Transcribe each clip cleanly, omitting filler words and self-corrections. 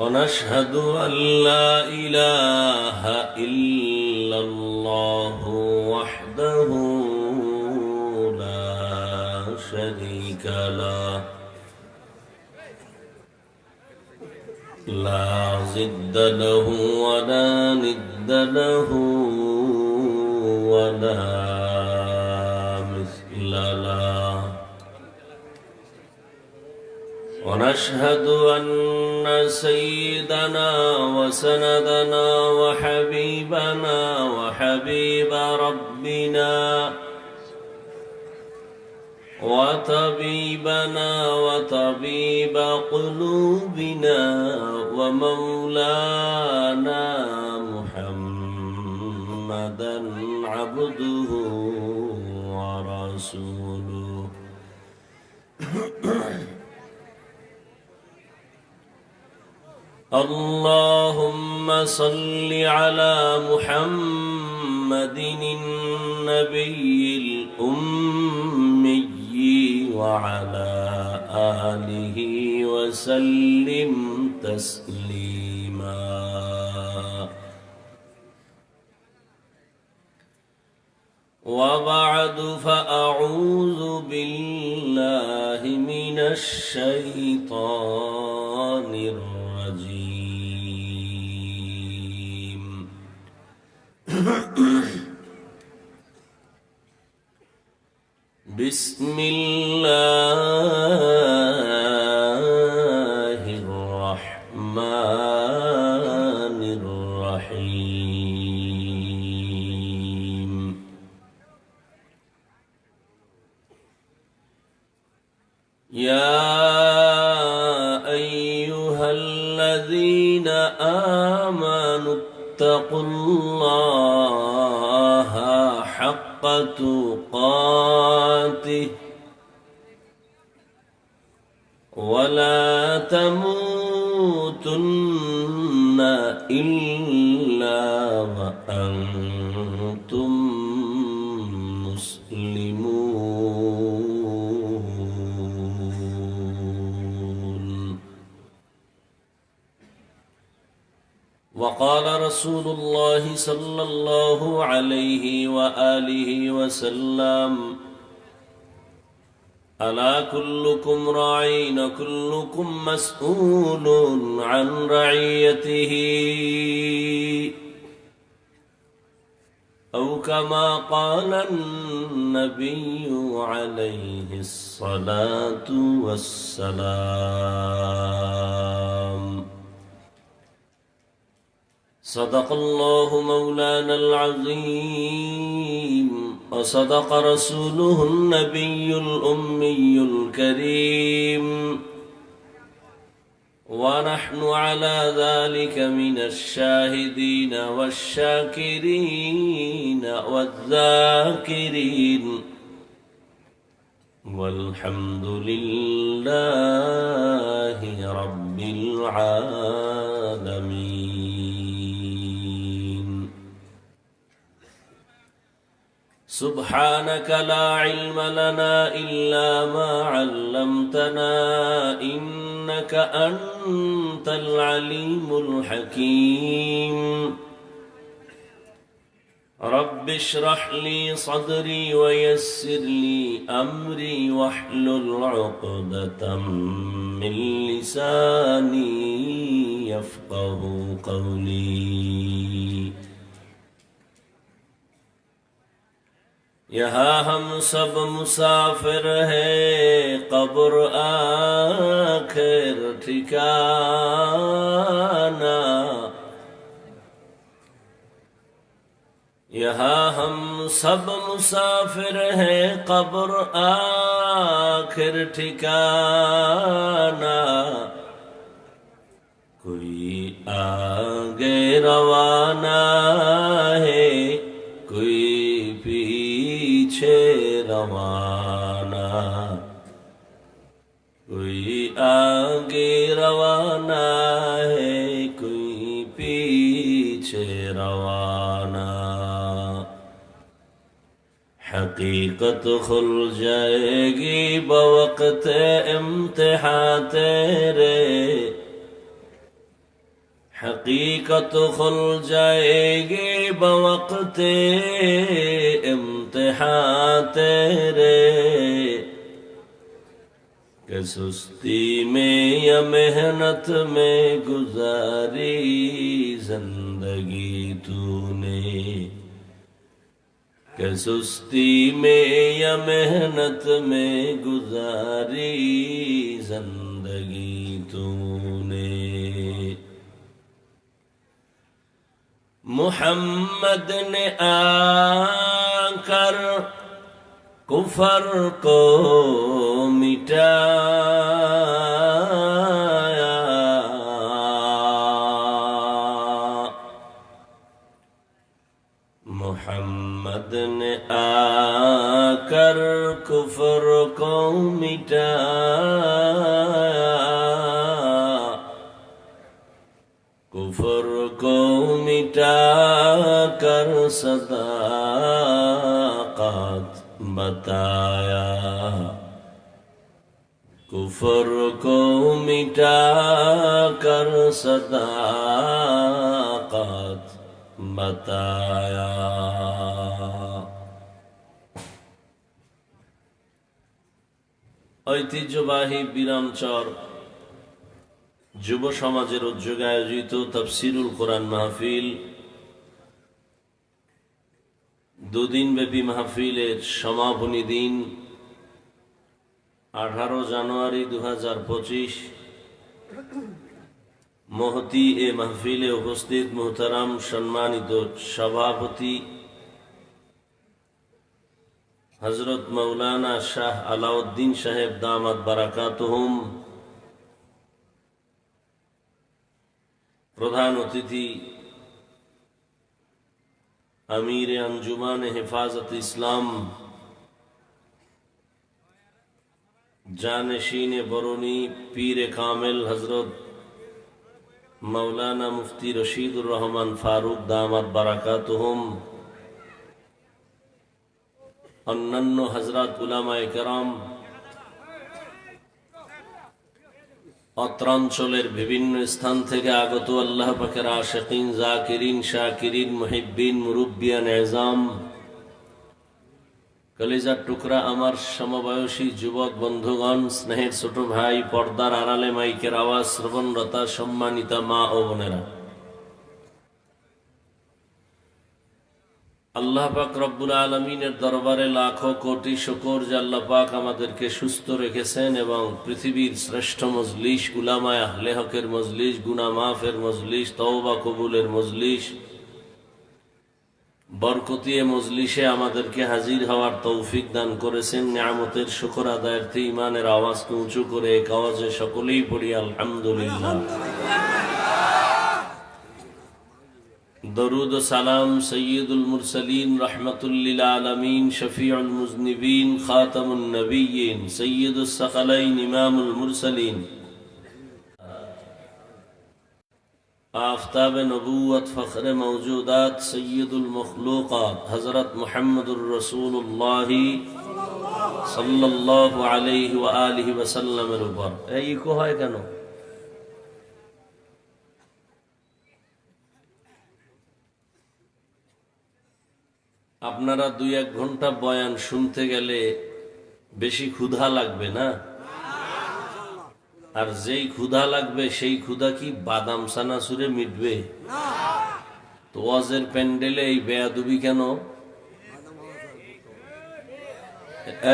ونشهد أن لا إله إلا الله وحده لا شريك له لا ضد له ولا ند له ولا مثل له ونشهد أن سيدنا وسندنا وحبيبنا وحبيب ربنا وطبيبنا وطبيب قلوبنا ومولانا محمدا عبده ورسوله اللهم صل على محمد النبي الأمي وعلى آله وسلم تسليما وبعد فأعوذ بالله من الشيطان الرجيم بسم الله الرحمن الرحيم يا أيها الذين آمنوا اتقوا الله حق تقاته ولا تموتن إلا وأنتم مسلمون وقال رسول الله صلى الله عليه وآله وسلم ألا كلكم راعٍ كلكم مسؤول عن رعيته أو كما قال النبي عليه الصلاة والسلام صدق الله مولانا العظيم وصدق رسوله النبي الأمي الكريم ونحن على ذلك من الشاهدين والشاكرين والذاكرين والحمد لله رب العالمين سبحانك لا علم لنا إلا ما علمتنا إنك أنت العليم الحكيم رب اشرح لي صدري ويسر لي أمري واحلل عقدة من لساني يفقه قولي यहाँ हम सब मुसाफिर हैं कब्र आखिर ठिकाना यहाँ हम सब मुसाफिर हैं कब्र आखिर ठिकाना कोई आगे रवाना है कोई पीछे रवाना कोई आगे रवाना है कोई पीछे रवाना हकीकत खुल जाएगी बवक्त इम्तिहान तेरे, हकीकत खुल जाएगी बवक्त इम्तिहान तेरे, कि सुस्ती में या मेहनत में गुजारी जिंदगी तूने, कि सुस्ती में या मेहनत में गुजारी जिंदगी तूने। मुहम्मद ने आकर कुफर को मिटाया, मोहम्मद ने आकर कुफर को मिटाया, कुफर को मिटाकर सदाकत बताया, कुफर को मिटाकर सदाकत बताया। ঐতিহ্যবাহী বিরামচর যুব সমাজের উদ্যোগে আয়োজিত তাফসীরুল কোরআন মাহফিল, দুদিন ব্যাপী মাহফিলের সমাপনী দিন 18 জানুয়ারি 2025। মহতি এ মাহফিলে উপস্থিত মুহতারাম সম্মানিত সভাপতি হযরত মাওলানা শাহ আলাউদ্দিন সাহেব দামাত বারাকাতুহুম, প্রধান অতিথি আমির আঞ্জুমান হেফাজত ইসলাম, জানশীনে বরুণী পীরে কামেল হযরত মাওলানা মুফতি রশিদুর রহমান ফারুক দামাত বারাকাতুহুম, অন্যান্য হযরত উলামায়ে কেরাম, অত্রাঞ্চলের বিভিন্ন স্থান থেকে আগত আল্লাহ পাকের আশিকিন, জাকিরিন, শাকিরিন, মুহিব্বিন, মুরব্বিয়ান এজাম, কলিজার টুকরা আমার সমবয়সী যুবক বন্ধুগণ, স্নেহের ছোট ভাই, পর্দার আড়ালে মাইকের আওয়াজ শ্রবণরতা সম্মানিতা মা ও বোনেরা, আল্লাহ পাক রব্বুল আলামিনের দরবারে লাখো কোটি শুকর যে আল্লাহ পাক আমাদেরকে সুস্থ রেখেছেন এবং পৃথিবীর শ্রেষ্ঠ মজলিস, উলামায়ে আহলে হকের মজলিস, গুনাহ মাফের মজলিস, তওবা কবুলের মজলিস, বরকতিয়ে মজলিসে আমাদেরকে হাজির হওয়ার তৌফিক দান করেছেন। নিয়ামতের শুকর আদায়ার্থে ইমানের আওয়াজকে উঁচু করে এক আওয়াজে সকলেই পড়ি আলহামদুলিল্লাহ। দরুদ ও সালাম সৈয়দুল মুরসালিন, রহমাতুল লিল আলামিন, শফিউল মুজনিবিন, খাতামুন নবিয়্যিন, সৈয়দুস সাকালাইন, ইমামুল মুরসালিন, আফতাবে নবুয়ত, ফখরে মওজুদাত, সৈয়দুল মখলুকাত হযরত মুহাম্মদুর রাসূলুল্লাহ সাল্লাল্লাহু আলাইহি ওয়া আলিহি ওয়াসাল্লামের উপর। এই ইকো হয় কেন? আপনারা 2-1 ঘন্টা বয়ান শুনতে গেলে বেশি ক্ষুধা লাগবে না? আর যেই ক্ষুধা লাগবে সেই ক্ষুধা কি বাদাম সানাসুরে মিটবে? তো ওয়াজের প্যান্ডেলে এই বেয়াদবি কেন?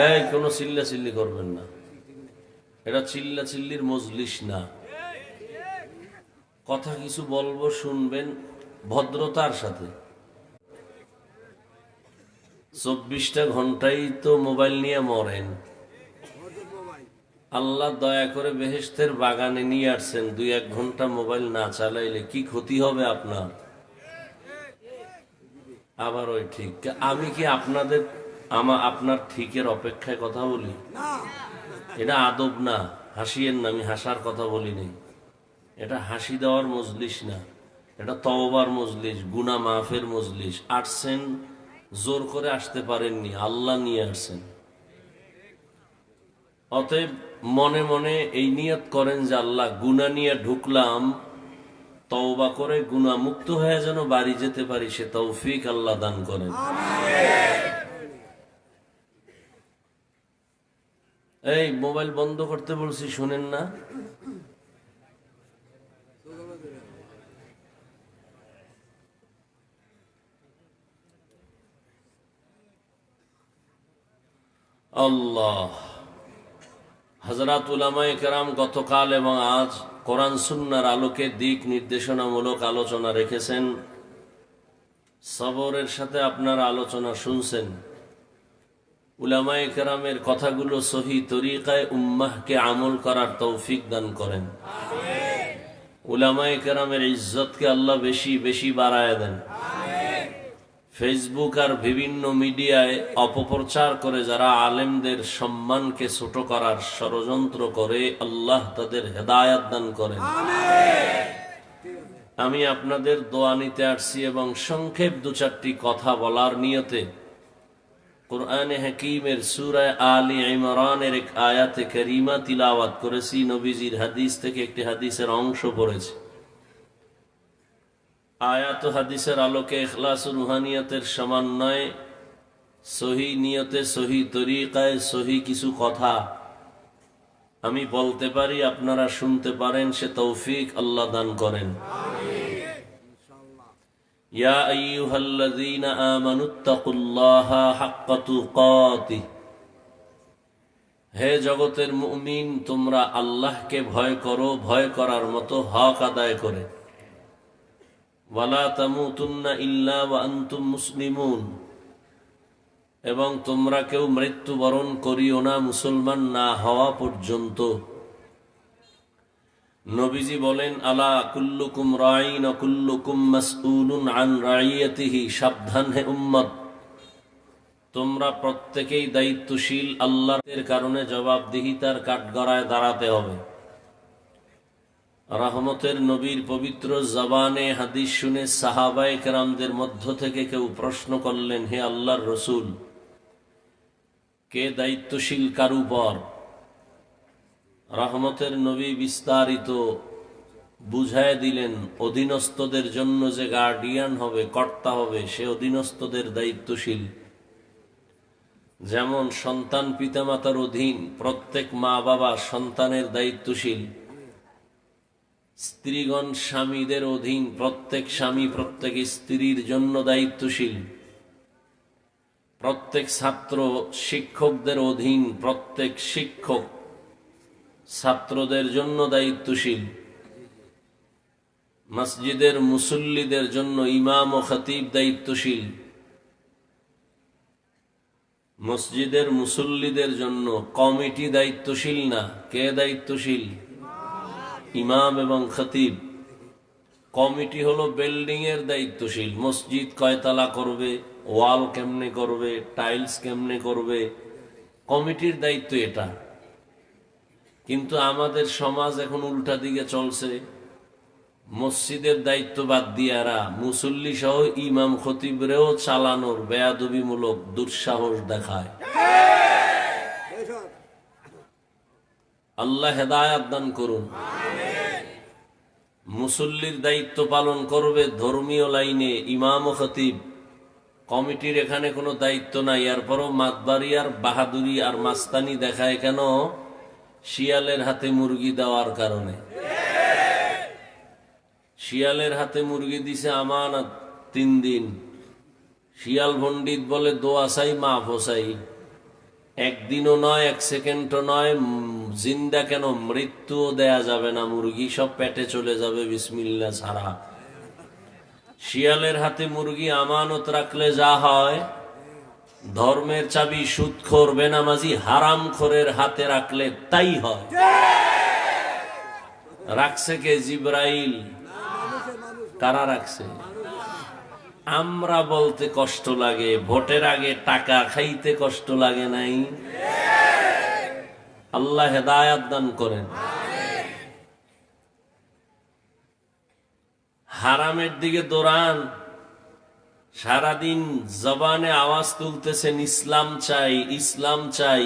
এই কোনো চিল্লা চিল্লি করবেন না, এটা চিল্লা চিল্লির মজলিস না। কথা কিছু বলবো, শুনবেন ভদ্রতার সাথে। 24টা ঘন্টাই তো মোবাইল নিয়ে মরেন। আল্লাহ দয়া করে বেহেশতের বাগানে নিয়ে আসছেন, 2-1 ঘন্টা মোবাইল না চালাইলে কি ক্ষতি হবে আপনার? আবার ওই ঠিক, আমি কি আপনার ঠিকের অপেক্ষায় কথা বলি? এটা আদব না, হাসিয়েন না, আমি হাসার কথা বলিনি। এটা হাসি দেওয়ার মজলিস না, এটা তওবার মজলিস, গুনাহ মাফের মজলিস। আসছেন জোর করে আসতে পারেননি, আল্লাহ নিয়ে আসছেন। অতএব মনে মনে এই নিয়ত করেন যে আল্লাহ, গুনাহ নিয়ে ঢুকলাম, তওবা করে গুনাহ মুক্ত হয়ে যেন বাড়ি যেতে পারি, সে তৌফিক আল্লাহ দান করেন। এই মোবাইল বন্ধ করতে বলছি, শুনেন না? আল্লাহ, হযরত উলামায়ে কেরাম গতকাল এবং আজ কোরআন সুন্নাহর আলোকে দিক নির্দেশনামূলক আলোচনা রেখেছেন। সবরের সাথে আপনারা আলোচনা শুনছেন। উলামায়ে কেরামের কথাগুলো সহি তরিকায় উম্মাহকে আমল করার তৌফিক দান করেন। উলামায়ে কেরামের ইজ্জতকে আল্লাহ বেশি বেশি বাড়ায় দেন। ফেসবুক আর বিভিন্ন মিডিয়ায় অপপ্রচার করে যারা আলেমদের সম্মানকে ছোট করার ষড়যন্ত্র করে, আল্লাহ তাদের হেদায়াত দান করেন। আমি আপনাদের দোয়া নিতে আসছি এবং সংক্ষেপ দু চারটি কথা বলার নিয়তে কুরআনে হাকীমের সূরা আলী ইমরানের এক আয়াতে কারীমা তিলাওয়াত করেছি। নবীজির হাদিস থেকে একটি হাদিসের অংশ পড়েছি। আয়াত ও হাদিসের আলোকে ইখলাস ও রুহানিয়তের সমন্বয়ে সহি নিয়তে, সহি তরিকায়, সহি কিছু কথা আমি বলতে পারি, আপনারা শুনতে পারেন, সে তৌফিক আল্লাহ দান করেন। ইয়া আইয়ুহাল্লাযীনা আমানুত্তাকুল্লাহা হাক্কা তুকাতিহ, হে জগতের মুমিন, তোমরা আল্লাহকে ভয় করো, ভয় করার মতো হক আদায় করে। ওয়ালা তামুতুন্না ইল্লা ওয়া আনতুম মুসলিমুন, এবং তোমরা কেউ মৃত্যুবরণ করিও না মুসলমান না হওয়া পর্যন্ত। নবীজি বলেন, আলা কুল্লুকুম রাঈন ওয়া কুল্লুকুম মাসউলুন আন রাইয়াতিহি, সাবধান হে উম্মত, তোমরা প্রত্যেকেই দায়িত্বশীল, আল্লাহর কারণে জবাবদিহিতার কাঠগড়ায় দাঁড়াতে হবে। রহমতের নবীর পবিত্র জবানে হাদিস শুনে সাহাবায়ে কেরামদের মধ্য থেকে কেউ প্রশ্ন করলেন, হে আল্লাহর রসূল, কে দায়িত্বশীল কার উপর? রহমতের নবী বিস্তারিত বুঝায় দিলেন, অধীনস্থদের জন্য যে গার্ডিয়ান হবে, কর্তা হবে, সে অধীনস্থদের দায়িত্বশীল। যেমন সন্তান পিতামাতার অধীন, প্রত্যেক মা বাবা সন্তানের দায়িত্বশীল। স্ত্রীগণ স্বামীদের অধীন, প্রত্যেক স্বামী প্রত্যেক স্ত্রীর জন্য দায়িত্বশীল। প্রত্যেক ছাত্র শিক্ষকদের অধীন, প্রত্যেক শিক্ষক ছাত্রদের জন্য দায়িত্বশীল। মসজিদের মুসল্লিদের জন্য ইমাম ও খতিব দায়িত্বশীল। মসজিদের মুসল্লিদের জন্য কমিটি দায়িত্বশীল না, কে দায়িত্বশীল? ইমাম এবং খতিব। কমিটি হলো বিল্ডিং এর দায়িত্বশীল, মসজিদ কয়তলা করবে, ওয়াল কেমনে করবে, টাইলস কেমনে করবে, কমিটির দায়িত্ব এটা। কিন্তু আমাদের সমাজ এখন উল্টা দিকে চলছে। মসজিদের দায়িত্ব বাদ দিয়ারা মুসল্লি সহ ইমাম খতিবরেও চালানোর বেয়াদবিমূলক দুঃসাহস দেখায়। আল্লাহ হেদায়াত দান করুন। মুসল্লির দায়িত্ব পালন করবে ধর্মীয় লাইনে ইমাম ও খতিব, কমিটির এখানে কোনো দায়িত্ব নাই। এরপরও মাতবাড়ি আর বাহাদুরি আর মাস্তানি দেখায় কেন? শিয়ালের হাতে মুরগি দেওয়ার কারণে। শিয়ালের হাতে মুরগি দিছে আমানত 3 দিন। শিয়াল পণ্ডিত বলে দোয়া চাই, মাফ চাই। একদিনও নয়, 1 সেকেন্ডও নয়, জিন্দা কেন মৃত্যুও দেয়া যাবে না, মুরগি সব পেটে চলে যাবে বিসমিল্লাহ ছাড়া। শিয়ালের হাতে মুরগি আমানত রাখলে যা হয়, ধর্মের চাবি সুদখোর বেনামাজি হারামখোরের হাতে রাখলে তাই হয়। রাখছে কে? জিবরাইল। কারা রাখছে? আমরা বলতে কষ্ট লাগে, ভোটের আগে টাকা খাইতে কষ্ট লাগে নাই? আল্লাহ হেদায়াত দান করেন। হারামের দিকে দৌড়ান, সারাদিন জবানে আওয়াজ তুলতেছেন ইসলাম চাই, ইসলাম চাই।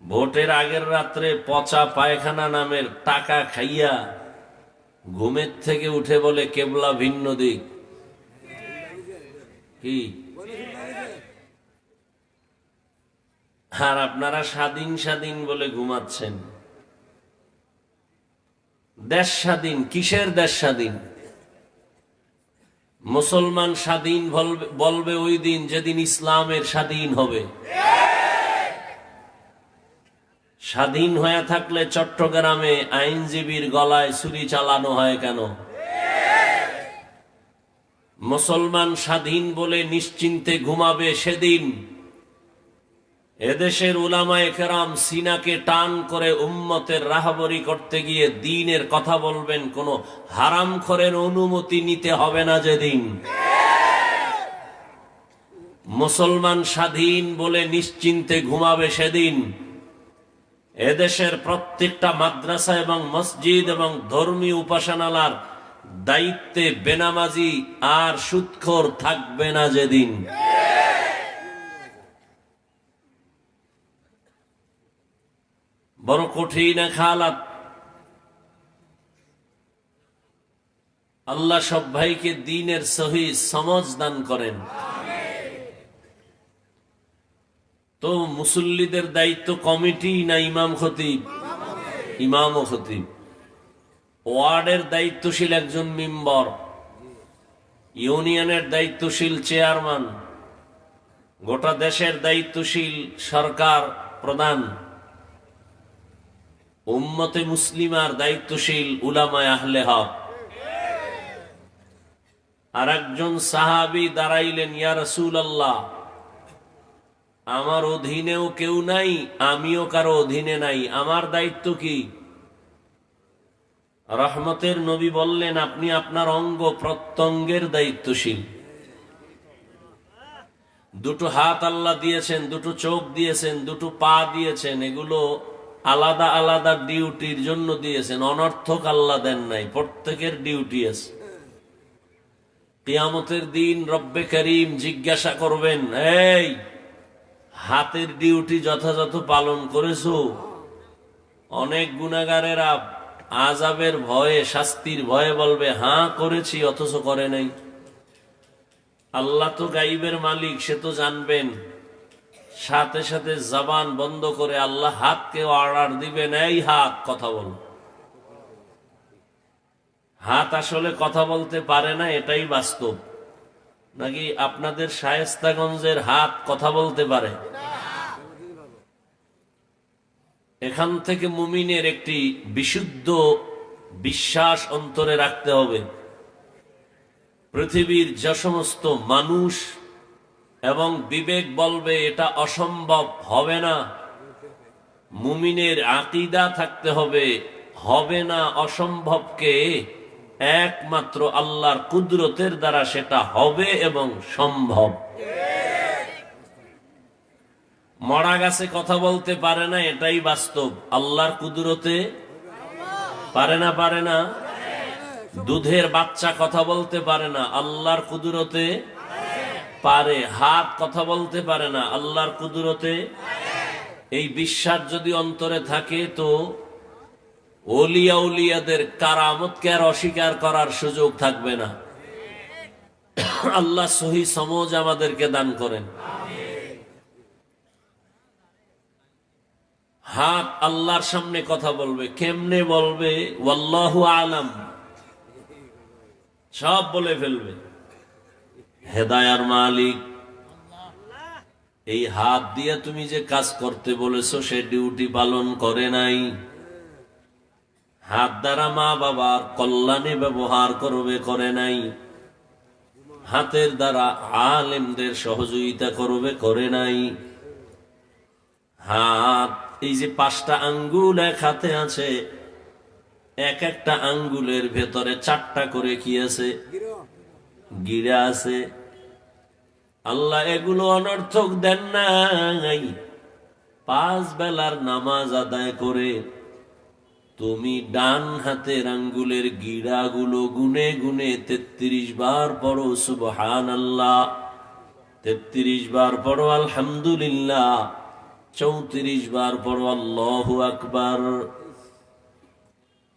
ভোটের আগের রাত্রে পচা পায়খানা নামের টাকা খাইয়া ঘুমের থেকে উঠে বলে কেবলা ভিন্ন দিক। কি আর আপনারা স্বাধীন স্বাধীন বলে ঘুমাচ্ছেন। দেশ স্বাধীন, কিসের দেশ স্বাধীন? মুসলমান স্বাধীন বলবে ওই দিন যেদিন ইসলামের স্বাধীন হবে। স্বাধীন হয়ে থাকলে চট্টগ্রামে আইনজীবীর গলায় ছুরি চালানো হয় কেন? মুসলমান স্বাধীন বলে নিশ্চিন্তে ঘুমাবে সেদিন এদেশের উলামায়ে কেরাম সিনাকে টান করে উম্মতের রাহবরি করতে গিয়ে দ্বীনের কথা বলবেন, কোন হারামখোরের অনুমতি নিতে হবে না যেদিন। মুসলমান স্বাধীন বলে নিশ্চিন্তে ঘুমাবে সেদিন এদেশের প্রত্যেকটা মাদ্রাসা এবং মসজিদ এবং ধর্মীয় উপাসনালয়ের দায়িত্বে বেনামাজি আর সুদখোর থাকবে না যেদিন। বড় কঠিন এক হালাত। আল্লাহ সব ভাইকে দ্বীনের সহি সমঝ দান করেন। তো মুসল্লিদের দায়িত্ব কমিটি না ইমাম খতিব? ইমাম ও খতিব। ওয়ার্ডের দায়িত্বশীল একজন মেম্বার, ইউনিয়নের দায়িত্বশীল চেয়ারম্যান, গোটা দেশের দায়িত্বশীল সরকার প্রধান, উম্মতে মুসলিমার দায়িত্বশীল উলামায়ে আহলে হক। আর একজন সাহাবী দাঁড়াইলেন, ইয়া রাসূলুল্লাহ, আমার অধীনেও কেউ নাই, আমিও কারো অধীনে নাই, আমার দায়িত্ব কি? রহমতের নবী বললেন, আপনি আপনার অঙ্গ প্রত্যঙ্গের দায়িত্বশীল। দুটো হাত আল্লাহ দিয়েছেন, দুটো চোখ দিয়েছেন, দুটো পা দিয়েছেন, এগুলো আলাদা আলাদা ডিউটির জন্য দিয়েছেন, অনর্থক আল্লাহ দেন নাই, প্রত্যেকের ডিউটি আছে। কিয়ামতের দিন রব্বে করিম জিজ্ঞাসা করবেন, এই হাতের ডিউটি যথাযথ পালন করেছো? অনেক গুনাহগারেরা আযাবের ভয়ে, শাস্তির ভয়ে বলবে, হ্যাঁ করেছি, অথচ করে নাই। আল্লাহ তো গাইবের মালিক, সে তো জানবেন। সাথে সাথে জবান বন্ধ করে আল্লাহ হাতকে অর্ডার দিবেন, এই হাত কথা বল। হাত আসলে কথা বলতে পারে না, এটাই বাস্তব। নাকি আপনাদের শায়েস্তাগঞ্জের হাত কথা বলতে পারে? এখান থেকে মুমিনের একটি বিশুদ্ধ বিশ্বাস অন্তরে রাখতে হবে, পৃথিবীর যে সমস্ত মানুষ এবং বিবেক বলবে এটা অসম্ভব, হবে না, মুমিনের আকীদা থাকতে হবে, হবে না অসম্ভবকে একমাত্র আল্লাহর কুদরতের দ্বারা সেটা হবে এবং সম্ভব। মরা গাছে কথা বলতে পারে না, এটাই বাস্তব। আল্লাহর কুদরতে পারে না, পারে না। দুধের বাচ্চা কথা বলতে পারে না, আল্লাহর কুদরতে পারে। হাত কথা বলতে পারে না, আল্লাহর কুদরতে। এই বিশ্বাস যদি অন্তরে থাকে তো ওলিয়া উলিয়াদের কারামতকে আর অস্বীকার করার সুযোগ থাকবে না। আল্লাহ সহি সমঝ আমাদেরকে দান করেন। হাত আল্লাহর সামনে কথা বলবে, কেমনে বলবে? ওয়াল্লাহু আলাম, সব বলে ফেলবে। হেদায়ার মালিক। এই হাত দিয়ে তুমি যে কাজ করতে বলেছো সে ডিউটি পালন করে নাই। হাত দ্বারা মা বাবার কল্যাণে ব্যবহার করবে, করে নাই। হাতের দ্বারা আলেমদের সহযোগিতা করবে, করে নাই। হাত, এই যে 5টা আঙ্গুল এক হাতে আছে, এক একটা আঙ্গুলের ভেতরে 4টা করে কি আছে? গিরা আছে। আল্লাহ এগুলো অনর্থক দেন নাই। 5 বেলার নামাজ আদায় করে তুমি ডান হাতের আঙ্গুলের গিরাগুলো গুনে গুনে 33 বার পড়ো সুবহানাল্লাহ, 33 বার পড়ো আলহামদুলিল্লাহ, 34 বার পড়ো আল্লাহু আকবার।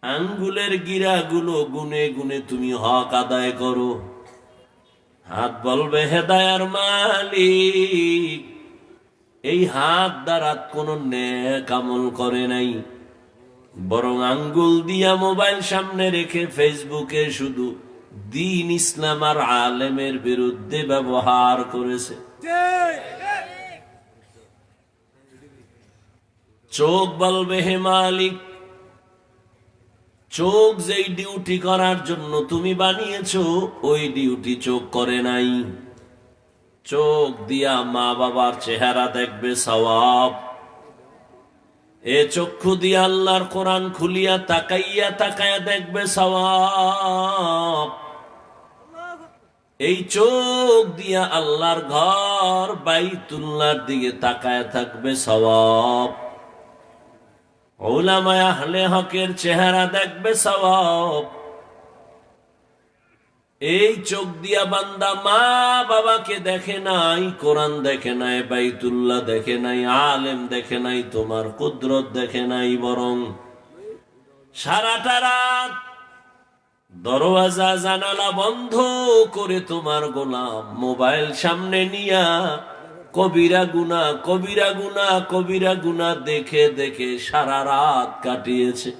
আঙ্গুলের গিরাগুলো গুনে গুনে তুমি হক আদায় করো। হাত বলবে হেদায়ার মালিক, এই হাত দ্বারা কোন নেক আমল করে নাই, বরং আঙ্গুল দিয়া মোবাইল সামনে রেখে ফেসবুকে শুধু দিন ইসলাম আর আলেমের বিরুদ্ধে ব্যবহার করেছে। চোখ বলবে হে মালিক, চোখ যেই ডিউটি করার জন্য তুমি বানিয়েছো ওই ডিউটি চোখ করে নাই। চোখ দিয়া মা বাবার চেহারা দেখবে সওয়াব, এ চক্ষু দিয়া আল্লাহর কোরআন খুলিয়া তাকাইয়া তাকাইয়া দেখবে সওয়াব, এই চোখ দিয়া আল্লাহর ঘর বাইতুল্লাহর দিকে তাকায় থাকবে সওয়াব, উলামায়ে আহলে হকের চেহারা দেখবে সওয়াব। এই চোখ দিয়া বান্দা মা বাবাকে দেখে নাই, কোরআন দেখে নাই, বাইতুল্লাহ দেখে নাই, আলেম দেখে নাই, তোমার কুদরত দেখে নাই, বরং সারাটা রাত দরওয়াজা জানালা বন্ধ করে তোমার গোলাম মোবাইল সামনে নিয়া কবিরা গুনাহ কবিরা গুনাহ কবিরা গুনাহ দেখে দেখে সারা রাত কাটিয়েছে।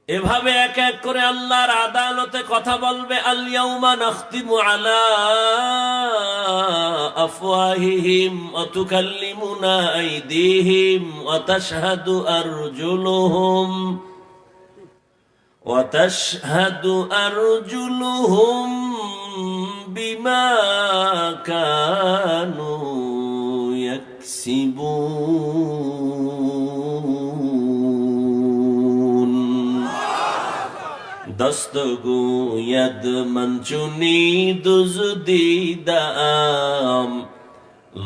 এভাবে এক এক করে আল্লাহর আদালতে কথা বলবে। আল ইয়াউমা নাখতিমু আলা আফওয়াহিহিম ওয়া তুকাল্লিমুনা আইদিহিম ওয়া তাশহাদু আরজুলুহুম বিমা কানু ইয়াকসিবুন। দস্ত গোয়দ মঞ্চুনি দুজদি দাম,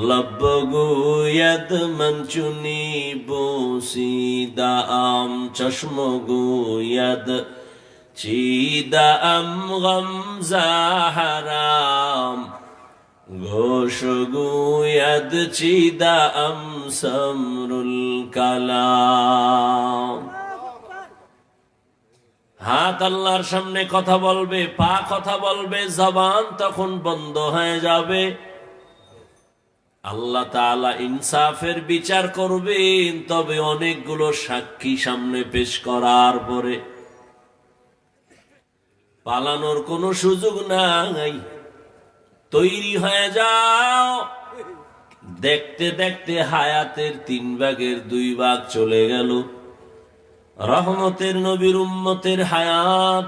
লব গোয়দ মঞ্চুনি বোসি দাম, চশম গোয়দ চিদাম গমজা হারাম, ঘোষ গোয়দ চিদাম সমরুল কালাম। হাত আল্লাহর সামনে কথা বলবে, পা কথা বলবে, জবান তখন বন্ধ হয়ে যাবে। আল্লাহ তাআলা ইনসাফের বিচার করবেন, তবে অনেকগুলো সাক্ষী সামনে পেশ করার পরে পালানোর কোনো সুযোগ নাই। তৈরি হয়ে যাও। দেখতে দেখতে হায়াতের 3 ভাগের 2 ভাগ চলে গেল। রহমতের নবীর উম্মতের হায়াত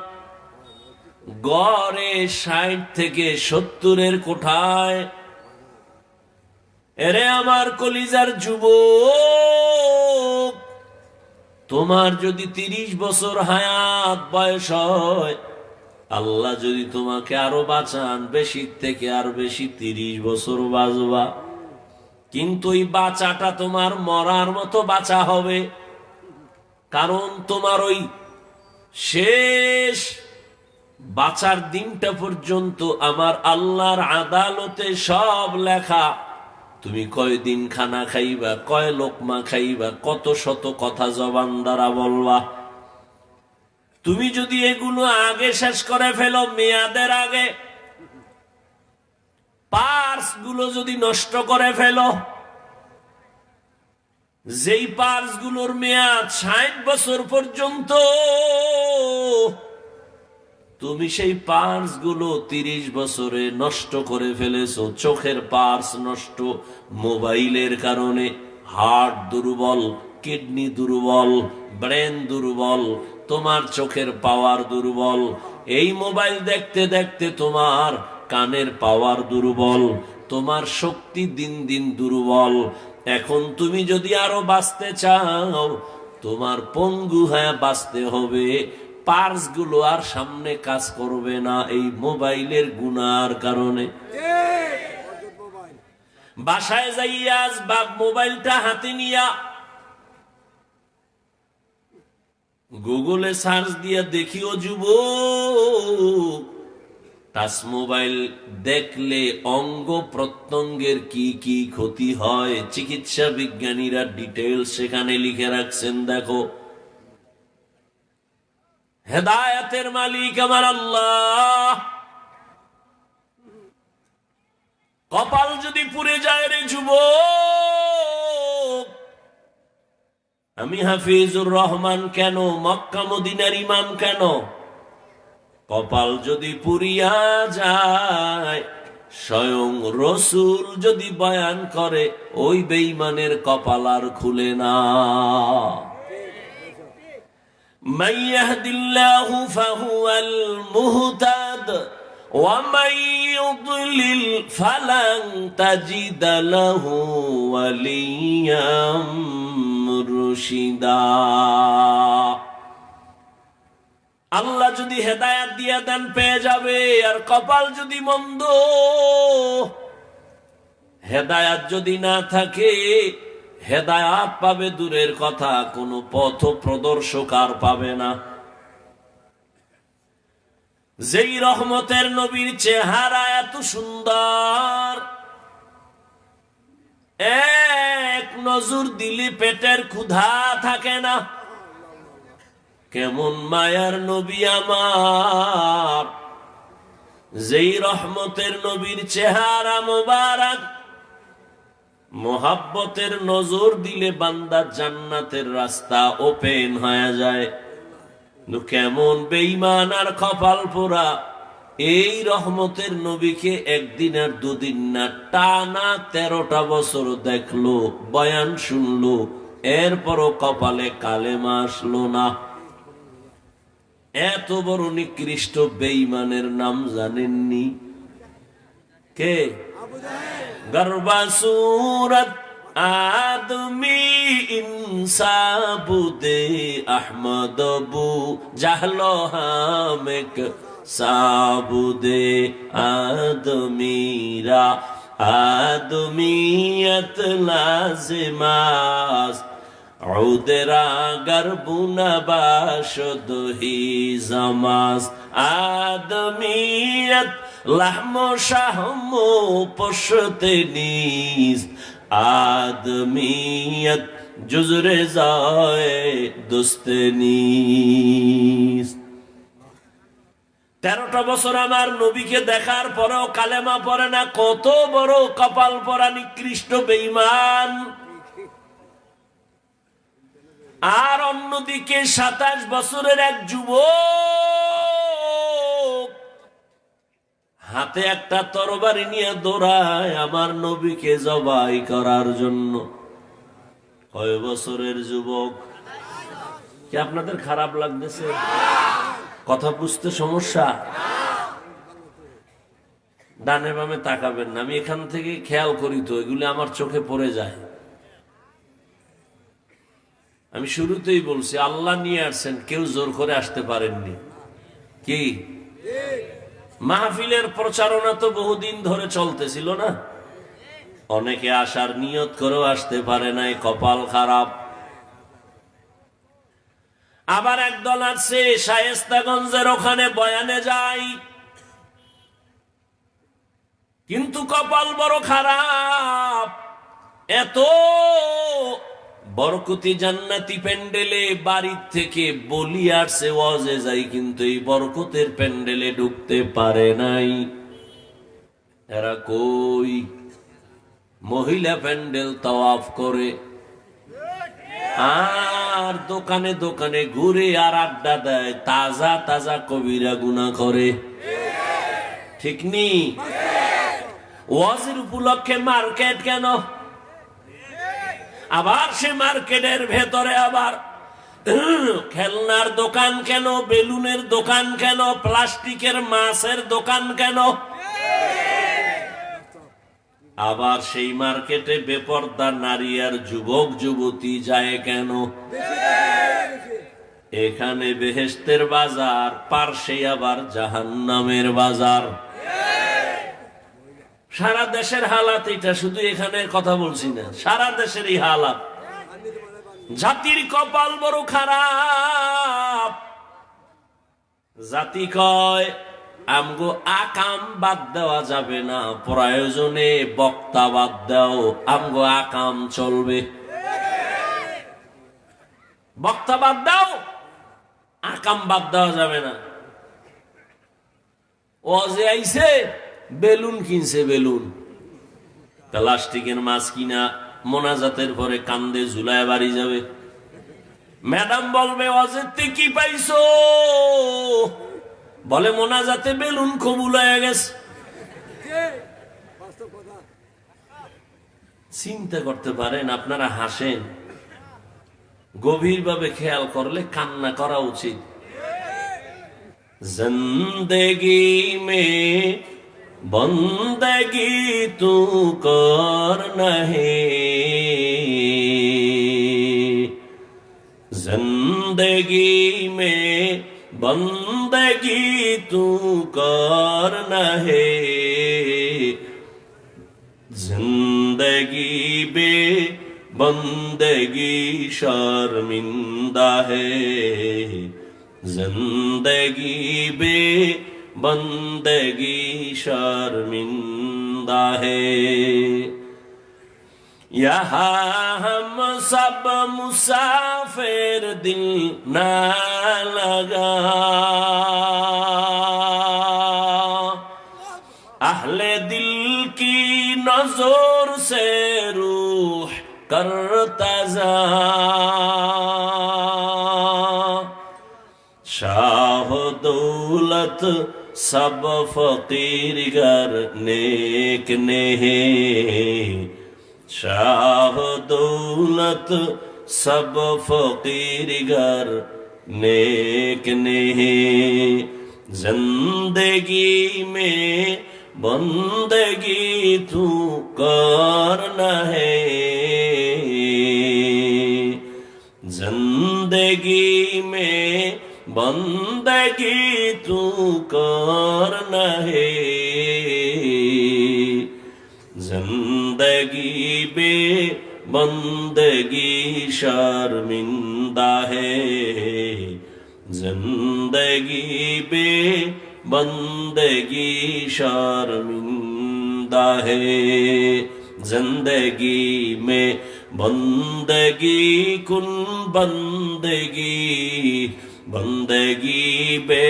গড়ে 60 থেকে 70-এর কোঠায়। এরে আমার কলিজার যুবক, তোমার যদি 30 বছর হায়াত বয়স হয়, আল্লাহ যদি তোমাকে আরো বাঁচান, বেশি থেকে আর বেশি 30 বছর বাঁচবা, কিন্তু এই বাঁচাটা তোমার মরার মতো বাঁচা হবে। কারণ তোমার ওই শেষ বাঁচার দিনটা পর্যন্ত আমার আল্লাহর আদালতে সব লেখা। তুমি কয়দিন খানা খাইবা, কয় লোকমা খাইবা, কত শত কথা জবান দ্বারা বলবা। তুমি যদি এগুলো আগে শেষ করে ফেলো, মেয়াদের আগে, পার্স গুলো যদি নষ্ট করে ফেলো, যেই পার্স গুলোর মেয়াদ 60 বছর পর্যন্ত, তুমি সেই পার্স গুলো 30 বছরে নষ্ট করে ফেলেছো। চোখের পার্স নষ্ট মোবাইলের কারণে, হার্ট দুর্বল, কিডনি দুর্বল, ব্রেন দুর্বল, তোমার চোখের পাওয়ার দুর্বল। এই মোবাইল দেখতে দেখতে তোমার কানের পাওয়ার দুর্বল, তোমার শক্তি দিন দিন দুর্বল। এখন তুমি যদি আরো বাঁচতে চাও, তোমার পঙ্গু হয়ে বাঁচতে হবে। পার্স গুলো আর সামনে কাজ করবে না এই মোবাইলের গুনার কারণে। বাসায় যাইয়া মোবাইলটা হাতে নিয়া গুগলে সার্চ দিয়া দেখিও যুবক, টাচ মোবাইল দেখলে অঙ্গ প্রত্যঙ্গের কি কি ক্ষতি হয় চিকিৎসা বিজ্ঞানীরা ডিটেইলস সেখানে লিখে রাখছেন। দেখো, হেদায়েতের মালিক আমার আল্লাহ। কপাল যদি পুড়ে যায় রে যুবক, আমি হাফিজুর রহমান কেন, মক্কা মদিনার ইমাম কেন, কপাল যদি পুড়িয়া যায়, স্বয়ং রসুল যদি বয়ান করে ওই বেঈমানের কপাল আর খুলে না। মান ইয়াহদিল্লাহু ফাহুয়াল মুহতাদ ওয়া মান ইউদ্লিল ফালান তাজিদা লাহু ওয়ালিয়াম মুরশিদা। আল্লাহ যদি হেদায়েত দিয়ে দেন পেয়ে যাবে, আর কপাল যদি মন্দ, হেদায়েত যদি না থাকে, হেদায়েত পাবে দূরের কথা, কোনো পথ প্রদর্শক আর পাবে না। যেই রহমতের নবীর চেহারা এত সুন্দর, এক নজর দিলে পেটের ক্ষুধা থাকে না। কেমন মায়ার নবী আমার, যেই রহমতের নবীর চেহারা মোবারক, মোহাব্বতের নজর দিলে বান্দা জান্নাতের রাস্তা ওপেন হয়ে যায়। কেমন বেঈমান আর কপাল পোড়া এই রহমতের নবীকে একদিন আর দুদিন না, টানা 13টা বছর দেখলো, বয়ান শুনলো, এরপরও কপালে কালেমা আসলো না। এত বড় নিকৃষ্ট বেঈমানের নাম জানেননি? কে? গর্বাসুরত আদমি ইনসাবুদে আহমদ বু জাহলো হামেক সাবুদে আদমিরা আদমিয়ত লাজিমাস উদেরা গর্বুনা বাশদ হি জামাস আদমিয়ত লাহমো শাহমো পশতে নিস আদমিয়ত জুজরে যায় দোস্তে নিস। 13টা বছর আমার নবীকে দেখার পরেও কালেমা পড়ে না, কত বড় কপাল পরা নিকৃষ্ট বেঈমান। আর অন্যদিকে 27 বছরের এক যুবক হাতে একটা তরবারি নিয়ে দৌড়ায় আমার নবীকে জবাই করার জন্য। কয় বছরের যুবক? কি আপনাদের খারাপ লাগতেছে? কথা বুঝতে সমস্যা? ডানে বামে তাকাবেন না, আমি এখান থেকে খেয়াল করি তো, এগুলি আমার চোখে পড়ে যায়। আমি শুরুতেই বলছি আল্লাহ নিয়ে আসছেন, কেউ জোর করে আসতে পারেননি। কি মাহফিলের প্রচারণা তো বহুদিন ধরে চলতেছিল না, অনেকে আসার নিয়ত করেও আসতে পারে নাই, কপাল খারাপ। আবার একদল আছে শায়েস্তাগঞ্জের ওখানে বয়ানে যায়, কিন্তু কপাল বড় খারাপ। এত বরকতি জান্নাতি প্যান্ডেলে বাড়ির থেকে বলি আসছে ওয়াজে যাই, কিন্তু এই বরকতের প্যান্ডেলে ঢুকতে পারে নাই। এরা কই? মহিলা প্যান্ডেল তাওয়াফ করে, আর দোকানে দোকানে ঘুরে আর আড্ডা দেয়, তাজা তাজা কবিরা গুনাহ করে। ঠিক নি? ওয়াজের উপলক্ষে মার্কেট কেন? আবার সে মার্কেটের ভেতরে আবার খেলনার দোকান কেন, বেলুনের দোকান কেন, প্লাস্টিকের মাছের দোকান কেন? আবার সেই মার্কেটে বেপরদা নারী আর যুবক যুবতী যায় কেন? এখানে বেহেশতের বাজার, পার্শ্বে আবার জাহান্নামের বাজার। সারা দেশের হালাত এটা, শুধু এখানের কথা বলছি না, সারা দেশের এই হালাত। জাতির কপাল বড় খারাপ। জাতি কয় আমগো আকাম বাদ দেওয়া যাবে না, প্রয়োজনে বক্তা বাদ দাও, আমগো আকাম চলবে। বক্তা বাদ দাও, আকাম বাদ দেওয়া যাবে না। ওয়াজে আইছে, বেলুন কিনছে, বেলুন প্লাস্টিকের মাছ কিনা মোনাজাতের পরে কান্দে ঝুলায় বাড়ি যাবে। ম্যাডাম বলবে ওয়াজেতে কি পাইছো? বলে মোনাজাতে বেলুন কবুল হয়ে গেছে। চিন্তা করতে পারেন আপনারা? হাসেন, গভীরভাবে খেয়াল করলে কান্না করা উচিত। জিন্দেগি মে বন্দগি তু করনা হে, जिंदगी में बंदगी तू करना है, जिंदगी बे बंदगी शर्मिंदा है, जिंदगी बे बंदगी शर्मिंदा है। यहाँ हम सब मुसाफिर, दिल ना लगा, अहले दिल की नजर से रूह करता जा, शाह दौलत सब फकीर गर नेक ने है, शाह दौलत सब फकीर गर नेक ने है, जिंदगी में बंदगी तू करना है, जिंदगी में बंदगी तू करना है, जिंदगी बे बंदगी शर्मिंदा है, जिंदगी बे बंदगी शर्मिंदा है, जिंदगी में बंदगी कुन बंदगी, बंदगी बे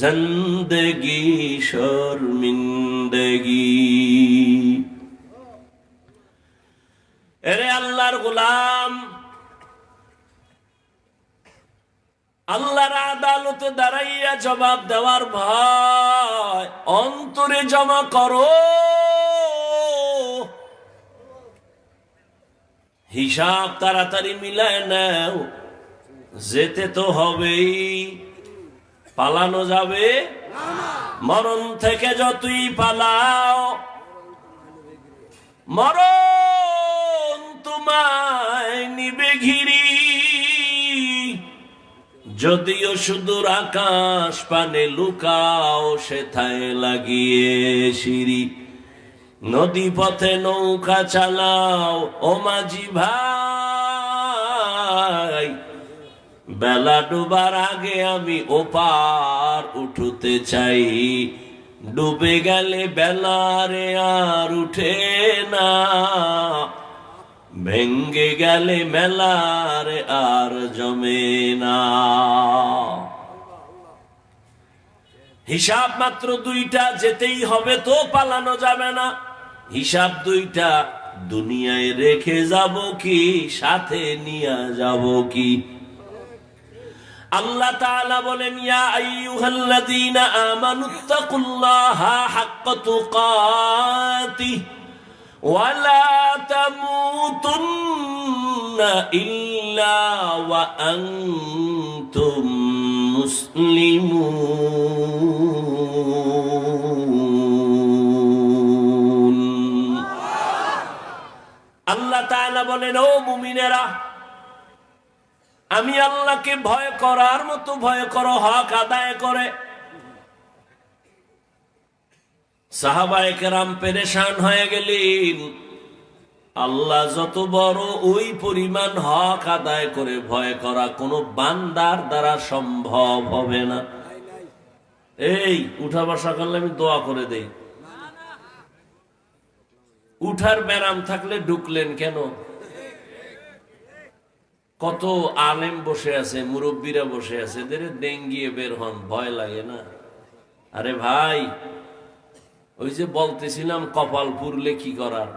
जिंदगी शर्मिंदगी। এরে আল্লাহর গোলাম, আল্লাহর আদালতে দাঁড়াইয়া জবাব দেওয়ার ভয় অন্তরে জমা করো। হিসাব তাড়াতাড়ি মিলায় নাও, যেতে তো হবেই, পালানো যাবে। মরণ থেকে যতই পালাও, মরণ তোমায় নিবে ঘিরি। যদিও সুদূর আকাশ পানে লুকাও, সেথায় লাগিয়ে সিঁড়ি। নদী পথে নৌকা চালাও ও মাঝি ভাই, বেলা ডুবার আগে আমি ওপার উঠতে চাই। ডুবে গেলে বেলারে আর উঠে না, ভেঙ্গে গেলে মেলারে আর জমে না। হিসাব মাত্র দুইটা, যেতেই হবে তো, পালানো যাবে না। হিসাব দুইটা, দুনিয়ায় রেখে যাব কি সাথে নিয়ে যাব কি? আল্লাহ তাআলা বলেন, ইয়া আইয়ুহাল্লাযীনা আমানুত্তাকুল্লাহা হাক্কা তুকাতিহি ওয়া লা তামুতুন্না ইল্লা ওয়া আনতুম মুসলিমুন। আল্লাহ তাআলা বলেন, ও মুমিনেরা, আমি আল্লাহকে ভয় করার মতো ভয় করো, হক আদায় করে। সাহাবায়ে কেরাম পেরেশান হয়ে গেলেন। আল্লাহ যত বড় ওই পরিমাণ হক আদায় করে ভয় করা কোনো বান্দার দ্বারা সম্ভব হবে না। এই উঠা বসা করলে আমি দোয়া করে দেই, উঠার ব্যারাম থাকলে ঢুকলেন কেন? কত আলেম বসে আছে, মুরব্বীরা বসে আছে, এদের ডেঙ্গিয়ে বের হন, ভয় লাগে না? আরে ভাই, ওই যে বলতেছিলাম কপাল পুরলে কি করার,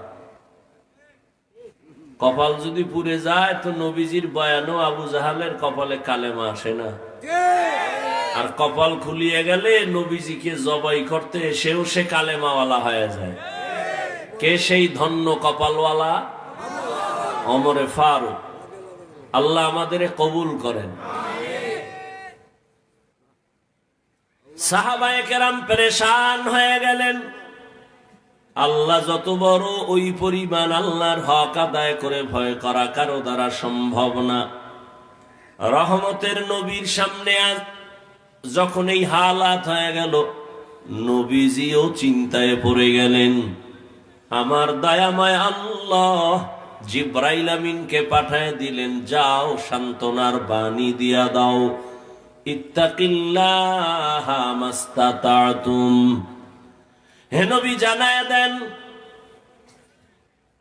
কপাল যদি পুড়ে যায় তো নবীজির বয়ানও আবু জাহালের কপালে কালেমা আসে না, আর কপাল খুলিয়ে গেলে নবীজিকে জবাই করতে এসেও সে কালেমাওয়ালা হয়ে যায়। কে সেই ধন্য কপালওয়ালা? ওমরে ফারুক। আল্লাহ আমাদের কবুল করেন। সাহাবায়ে কেরাম পেরেশান হয়ে গেলেন। আল্লাহ যত বড় ওই পরিমাণ আল্লাহর হক আদায় করে ভয় করা কারো দ্বারা সম্ভব না। রহমতের নবীর সামনে আজ যখন এই হালাত হয়ে গেল, নবীজিও চিন্তায় পড়ে গেলেন। আমার দয়াময় আল্লাহ জিব্রাইল আমিনকে পাঠায় দিলেন, যাও সান্ত্বনার বাণী দিয়া দাও, ইত্তাকিল্লাহা মাস্তাতাতুম। হে নবী জানায় দেন,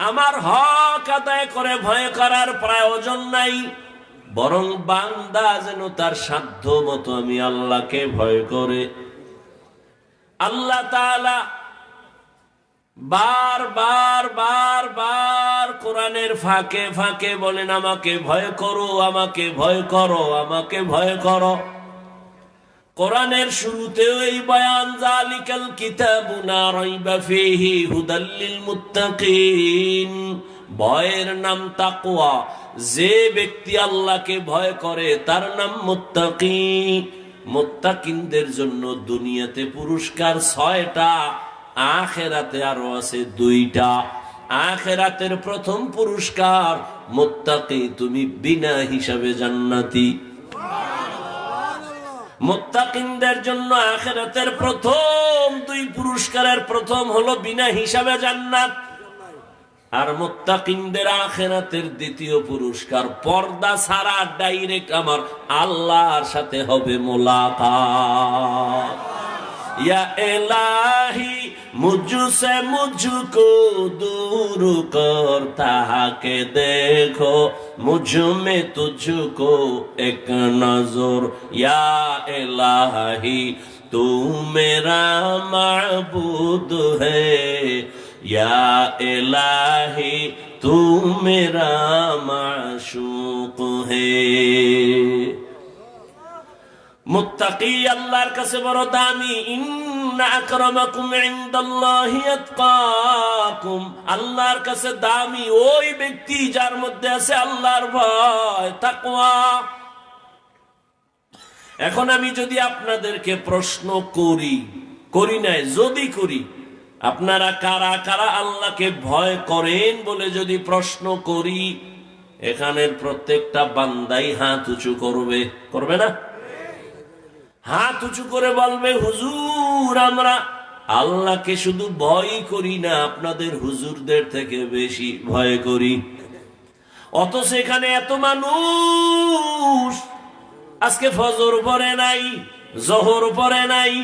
আমার হক আদায় করে ভয় করার প্রয়োজন নাই, বরং বান্দা যেন তার সাধ্য মতো আমি আল্লাহকে ভয় করে। আল্লাহ তাআলা বার বার বার বার কোরআনের ফাঁকে ফাঁকে বলেন, আমাকে ভয় করো, আমাকে ভয় করো, আমাকে ভয় করো। কোরআনের শুরুতেও এই বয়ান, যালিকাল কিতাবু লা রাইবা ফীহি হুদাল লিল মুত্তাকিন। ভয়ের নাম তাকওয়া। যে ব্যক্তি আল্লাহকে ভয় করে তার নাম মুত্তাকি। মুত্তাকিনদের জন্য দুনিয়াতে পুরস্কার 6টা, আখিরাতে আরো আছে 2টা। আখিরাতের প্রথম পুরস্কার, মুত্তাকি তুমি বিনা হিসাবে জান্নাতি। মুত্তাকিনদের জন্য আখিরাতের প্রথম 2 পুরস্কারের প্রথম হলো বিনা হিসাবে জান্নাত। আর মুত্তাকিনদের আখিরাতের দ্বিতীয় পুরস্কার, পর্দা ছাড়া ডাইরেক্ট আমার আল্লাহর সাথে হবে মুলাকাত। या इलाही मुझसे मुझको दूर करता के देखो, मुझ में तुझको एक नजर। या इलाही तू मेरा माबूद है, या इलाही तू मेरा माशूक है। মুত্তাকি আল্লাহর কাছে বড় দামি। ইন্না আকরামাকুম ইনদাল্লাহি আতকাকুম। আল্লাহর কাছে দামি ওই ব্যক্তি যার মধ্যে আছে আল্লাহর ভয়, তাকওয়া। এখন আমি যদি আপনাদেরকে প্রশ্ন করি নাই, যদি করি, আপনারা কারা কারা আল্লাহকে ভয় করেন বলে যদি প্রশ্ন করি, এখানের প্রত্যেকটা বান্দাই হাত উঁচু করবে না? হাত উঁচু করে বলবে, হুজুর আমরা আল্লাহকে শুধু ভয় করি না, আপনাদের হুজুরদের থেকে বেশি ভয় করি। অথচ এখানে এত মানুষ আজকে ফজর পড়ে নাই, জোহর পড়ে নাই,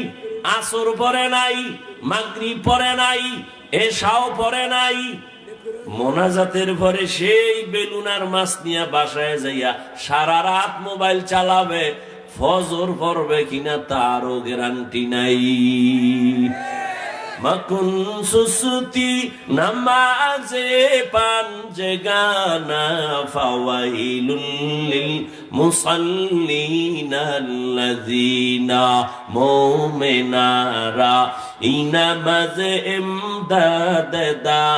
আসর পড়ে নাই, মাগরিব পড়ে নাই, এশাও পড়ে নাই, মোনাজাতের পরে সেই বেলুনার মাছ নিয়ে বাসায় যাইয়া সারা রাত মোবাইল চালাবে, ফজর পড়বে কিনা তারও গ্যারান্টি নাই। মাকুন সুসুতি নামাজে পাঞ্জে গানা, ফাওয়াইলুল লিল মুসাল্লিনা আল্লাযিনা মুমিনারা ইনামাজে ইমদাদ দা।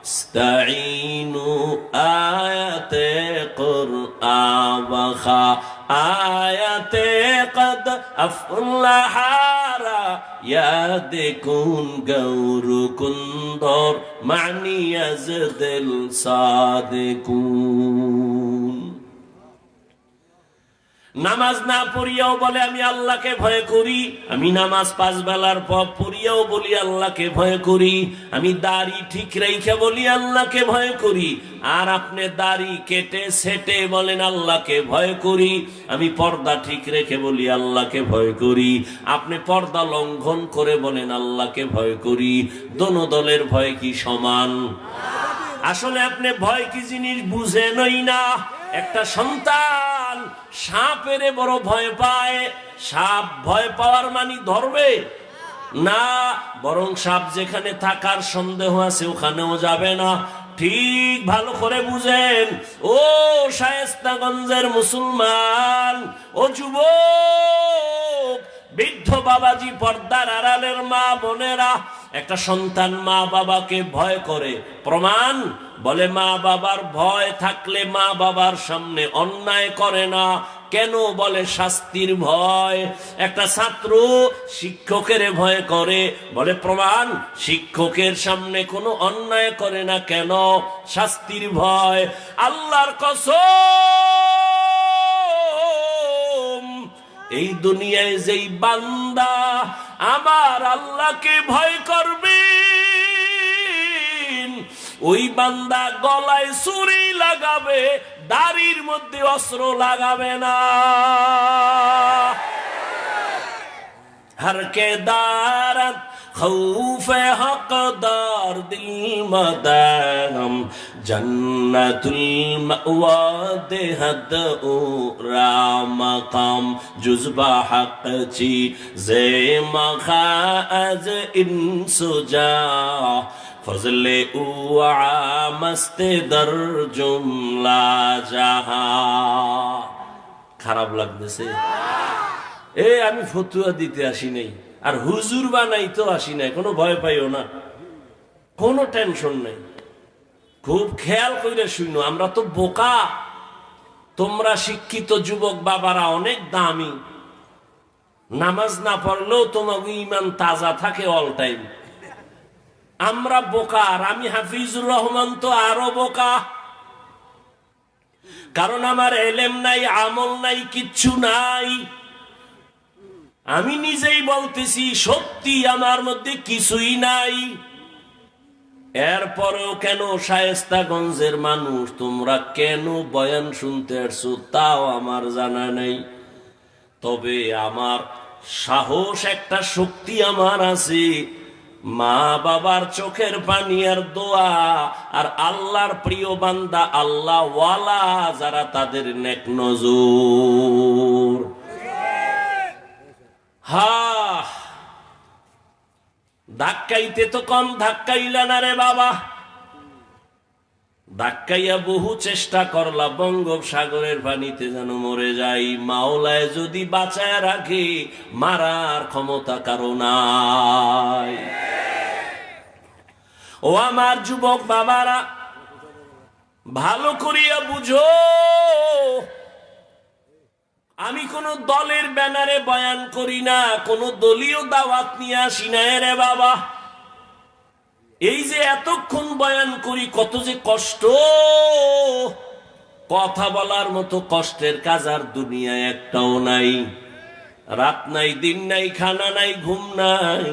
استعينوا آيات قرآن وخا آيات قد أفلح يدكن غور كندر معني يزد الصادقون। নামাজ না পড়িয়াও বলে আমি আল্লাহকে ভয় করি, আমি নামাজ 5 বেলার পর পড়িয়াও বলি আল্লাহকে ভয় করি, আমি দাড়ি ঠিক রেখে বলি আল্লাহকে ভয় করি, আর আপনি দাড়ি কেটে সেটে বলেন আল্লাহকে ভয় করি, আমি পর্দা ঠিক রেখে বলি আল্লাহকে ভয় করি, আপনি পর্দা লঙ্ঘন করে বলেন আল্লাহকে ভয় করি। দোনো দলের ভয় কি সমান? আসলে আপনি ভয় কি জিনিস বুঝেনই না। একটা সন্তান সাপের বড় ভয় পায়, সাপ ভয় পাওয়ার মানে ধরবে না, বরং সাপ যেখানে থাকার সন্দেহ আছে ওখানেও যাবে না। ঠিক ভালো করে বুঝেন ও শায়েস্তাগঞ্জের মুসলমান, ও যুবক, বৃদ্ধ বাবাজি, পর্দার আড়ালের মা বোনেরা, একটা সন্তান মা বাবাকে ভয় করে, প্রমাণ বলে মা বাবার ভয় থাকলে মা বাবার সামনে অন্যায় করে না। কেন? বলে শাস্তির ভয়। একটা ছাত্র শিক্ষকের ভয় করে, বলে প্রমাণ শিক্ষকের সামনে কোনো অন্যায় করে না। কেন? শাস্তির ভয়। আল্লাহর কসম, এই দুনিয়ায় যেই বান্দা আমার আল্লাহকে ভয় করবে, ওই বান্দা গলায় ছুরি লাগাবে, দাড়ির মধ্যে অস্ত্র লাগাবে না। हर के दारत खौफ हकदार दिल मदाम जन्नतुल मअवा देहद रामकाम जुज़बा हक ची जे मखाज इंसुजा फजले उआ मस्ते दर जुमला जहा। খারাপ লাগতেছে? আমি ফতুয়া দিতে আসি নাই, আর হুজুর বানাইতে আসি নাই। কোনো ভয় পাইও না, কোনো টেনশন নাই। খুব খেয়াল করে শুনো, আমরা তো বোকা, তোমরা শিক্ষিত যুবক বাবারা অনেক দামি। নামাজ না পড়লেও তোমাকে ইমান তাজা থাকে অল টাইম। আমরা বোকা, আর আমি হাফিজুর রহমান তো আরো বোকা। কারণ আমার এলেম নাই, আমল নাই, কিচ্ছু নাই। আমি নিজেই বলতেছি সত্যি আমার মধ্যে কিছুই নাই। এরপরেও কেন শায়েস্তাগঞ্জের মানুষ তোমরা কেন বয়ান শুনতে আসছো তাও আমার জানা নাই। তবে আমার সাহস, একটা শক্তি আমার আছে। মা বাবার চোখের পানি আর দোয়া, আর আল্লাহর প্রিয় বান্দা আল্লাহ ওয়ালা যারা, তাদের নেক নজর। ধাক্কাইতে তো কম ধাক্কাইলা না রে বাবা। ধাক্কাইয়া বহু চেষ্টা করলা, বঙ্গোপসাগরের পানিতে যেন মরে যাই। মাওলায় যদি বাঁচায় রাখে, মারার ক্ষমতা কারো নাই। ও আমার যুবক বাবারা, ভালো করিয়া বুঝো, আমি কোন দলের ব্যানারে বয়ান করি না, কোন দলীয় দাওয়াত নিয়ে আসি না রে বাবা। এই যে এতক্ষণ বয়ান করি, কত যে কষ্ট। কথা বলার মতো কষ্টের কাজ আর দুনিয়ায় একটাও নাই। রাত নাই, দিন নাই, খানা নাই, ঘুম নাই।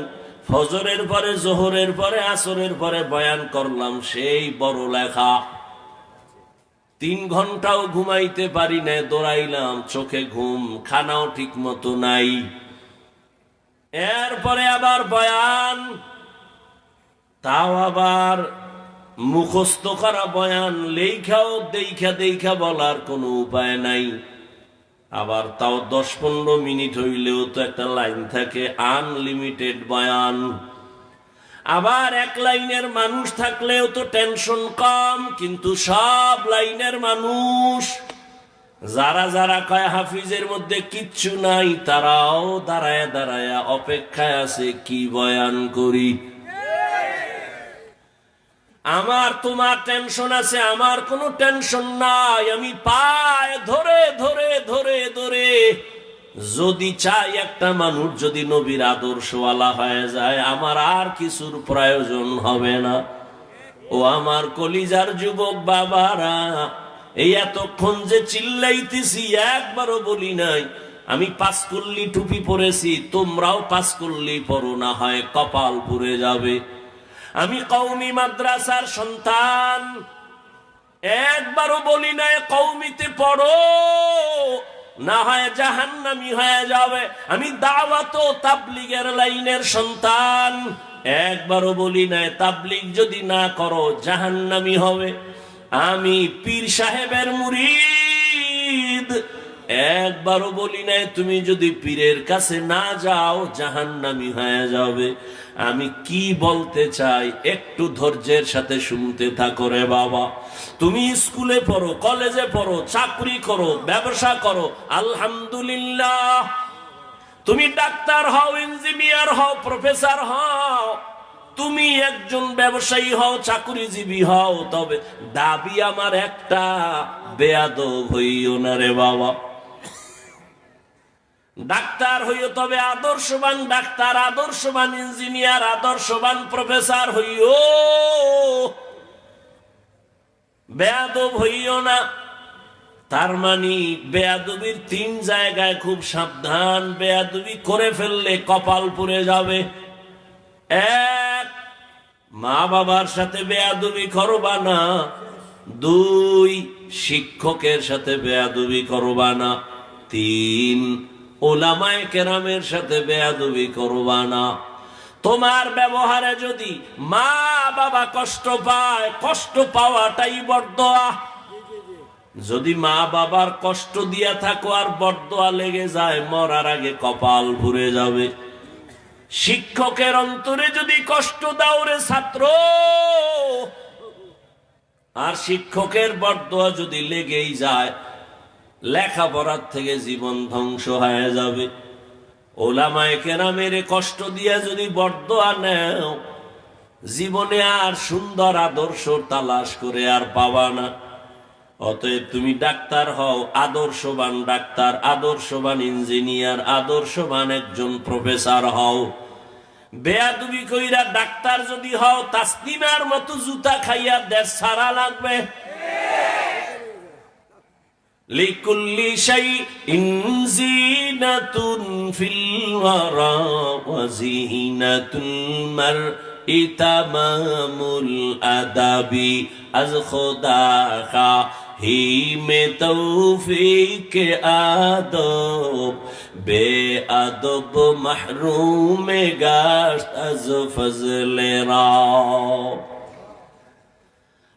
ফজরের পরে, জোহরের পরে, আসরের পরে বয়ান করলাম, সেই বড় লেখা। 3 ঘন্টাও ঘুমাইতে পারি না, দৌড়াইলাম, চোখে ঘুম, খানাও ঠিক মতো নাই। এরপরে আবার বয়ান, তাও আবার মুখস্থ করা বয়ান, লেখাও দেখা দেখা বলার কোনো উপায় নাই। আবার তাও 10-15 মিনিট হইলেও তো একটা লাইন থাকে, আনলিমিটেড বয়ান। আবার এক লাইনের মানুষ থাকলেও তো টেনশন কম, কিন্তু সব লাইনের মানুষ, যারা যারা কয় হাফিজের মধ্যে কিচ্ছু নাই, তারাও দাঁড়ায় দাঁড়ায় অপেক্ষায় আছে কি বয়ান করি। আমার তোমার টেনশন আছে, আমার কোনো টেনশন নাই। আমি পায় ধরে ধরে ধরে ধরে যদি চাই একটা মানুষ যদি নবীর আদর্শওয়ালা হয়ে যায়, আমার আর কিছুর প্রয়োজন হবে না। ও আমার কলিজার যুবক বাবারা, এই এতক্ষণ যে চিল্লাইতেছি একবারও বলি নাই আমি পাঁচকল্লি টুপি পরেছি, তোমরাও পাঁচকল্লি পরো, না হয় কপাল পুড়ে যাবে। আমি কওমি মাদ্রাসার সন্তান, একবারও বলি নাই কওমিতে পড়ো, না হয় জাহান্নামী হয়ে যাবে। আমি দাওয়াত ও তাবলীগের লাইনের সন্তান, একবারও বলি নাই তাবলীগ যদি না করো জাহান্নামী হবে। আমি পীর সাহেবের মুরিদ, একবারও বলি নাই তুমি যদি পীরের কাছে না যাও জাহান্নামী হয়ে যাবে। আমি কি বলতে চাই একটু ধৈর্যের সাথে শুনতে থাকো রে বাবা। তুমি স্কুলে পড়ো, কলেজে পড়ো, চাকরি করো, ব্যবসা করো, আলহামদুলিল্লাহ। তুমি ডাক্তার হও, ইঞ্জিনিয়ার হও, প্রফেসর হও, তুমি একজন ব্যবসায়ী হও, চাকরিজীবী হও, তবে দাবি আমার একটা, বেয়াদব হইও না রে বাবা। ডাক্তার হইও তবে আদর্শবান ডাক্তার, আদর্শবান ইঞ্জিনিয়ার, আদর্শবান প্রফেসর হইও, বেয়াদব হইও না। তার মানে বেয়াদবির তিন জায়গায় খুব সাবধান। বেয়াদবি করে ফেললে কপাল পুড়ে যাবে। এক, মা বাবার সাথে বেয়াদবি করবা না। দুই, শিক্ষকের সাথে বেয়াদবি করবা না। তিন, ওলামায়ে কেরামের সাথে বেয়াদবি করবা না। তোমার ব্যবহারে যদি মা বাবা কষ্ট পায়, কষ্ট পাওয়াটাই বরদোয়া। যদি মা বাবার কষ্ট দিয়া থাকো আর বরদোয়া লেগে যায়, মরার আগে কপাল পুড়ে যাবে। শিক্ষকের অন্তরে যদি কষ্ট দাও রে ছাত্র, আর শিক্ষকের বরদোয়া যদি লেগেই যায়, লেখাপড়ার থেকে জীবন ধ্বংস হয়ে যাবে। ওলামায়ে কেরামের কষ্ট দিয়া যদি বরদোয়া নেও, জীবনে আর সুন্দর আদর্শ তালাশ করে আর পাবা না। অতএব তুমি ডাক্তার হও, আদর্শবান ডাক্তার, আদর্শবান ইঞ্জিনিয়ার, আদর্শবান একজন প্রফেসর হও। বেয়াদবি কইরা ডাক্তার যদি হও, তাসলিমার মতো জুতা খাইয়া দেশ ছাড়া লাগবে। লিকুল্লি শাইইন জিনাতুন ফিল ওয়ারা ওয়া জিনাতুল মারই তামামুল আদাবি আজ খোদা হি মে তৌফিক আদব বেআদব মাহরুম গাশত আজ ফজলে রব।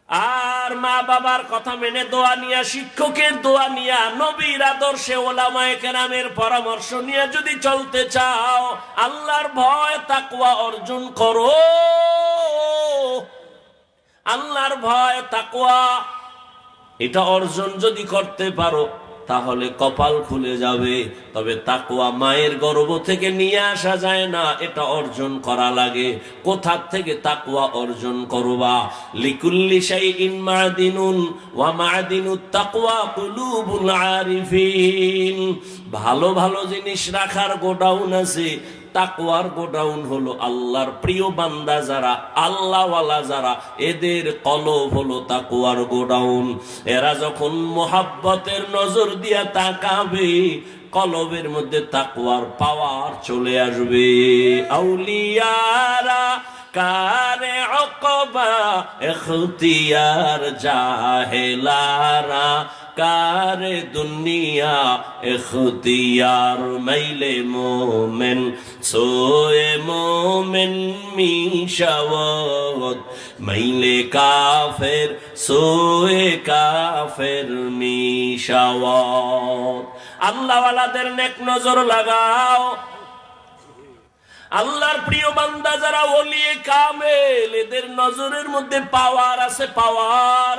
আর মা বাবার কথা মেনে দোয়া নিয়া, শিক্ষকের দোয়া নিয়া, নবীর আদর্শে, ওলামায়ে কেরামের পরামর্শ নিয়ে যদি চলতে চাও, আল্লাহর ভয় তাকওয়া অর্জন করো। আল্লাহর ভয় তাকওয়া এটা অর্জন যদি করতে পারো, তাহলে কপাল খুলে যাবে। তবে তাকওয়া মায়ের গর্ভ থেকে নিয়ে আসা যায় না, এটা অর্জন করা লাগে। কোথা থেকে তাকওয়া অর্জন করবা? লিকুল্লি শাইইন মাদিনুন ওয়া মাদিনুত তাকওয়া কুলুবুল আরিফিন। ভালো ভালো জিনিস রাখার গোডাউন আছে, তাকওয়ার গোডাউন হলো আল্লাহর প্রিয় বান্দা যারা, আল্লাহওয়ালা যারা, এদের কলব হলো তাকওয়ার গোডাউন। এরা যখন মোহাব্বতের নজর দিয়া তাকাবে, কলবের মধ্যে তাকওয়ার পাওয়ার চলে আসবে। আউলিয়ারা কারে অকবা এখতিয়ার, জাহেলারা কারে দুনিয়া এখতিয়ার। মাইলে মোমেন সোয়ে মোমেন মিশাওয়াত, মাইলে কাফের সোয়ে কাফের মিশাওয়াত। আল্লাহওয়ালাদের নেক নজর লাগাও। আল্লাহর প্রিয় বান্দা যারা, ওলিয়ে কামেল, এদের নজরের মধ্যে পাওয়ার আছে, পাওয়ার।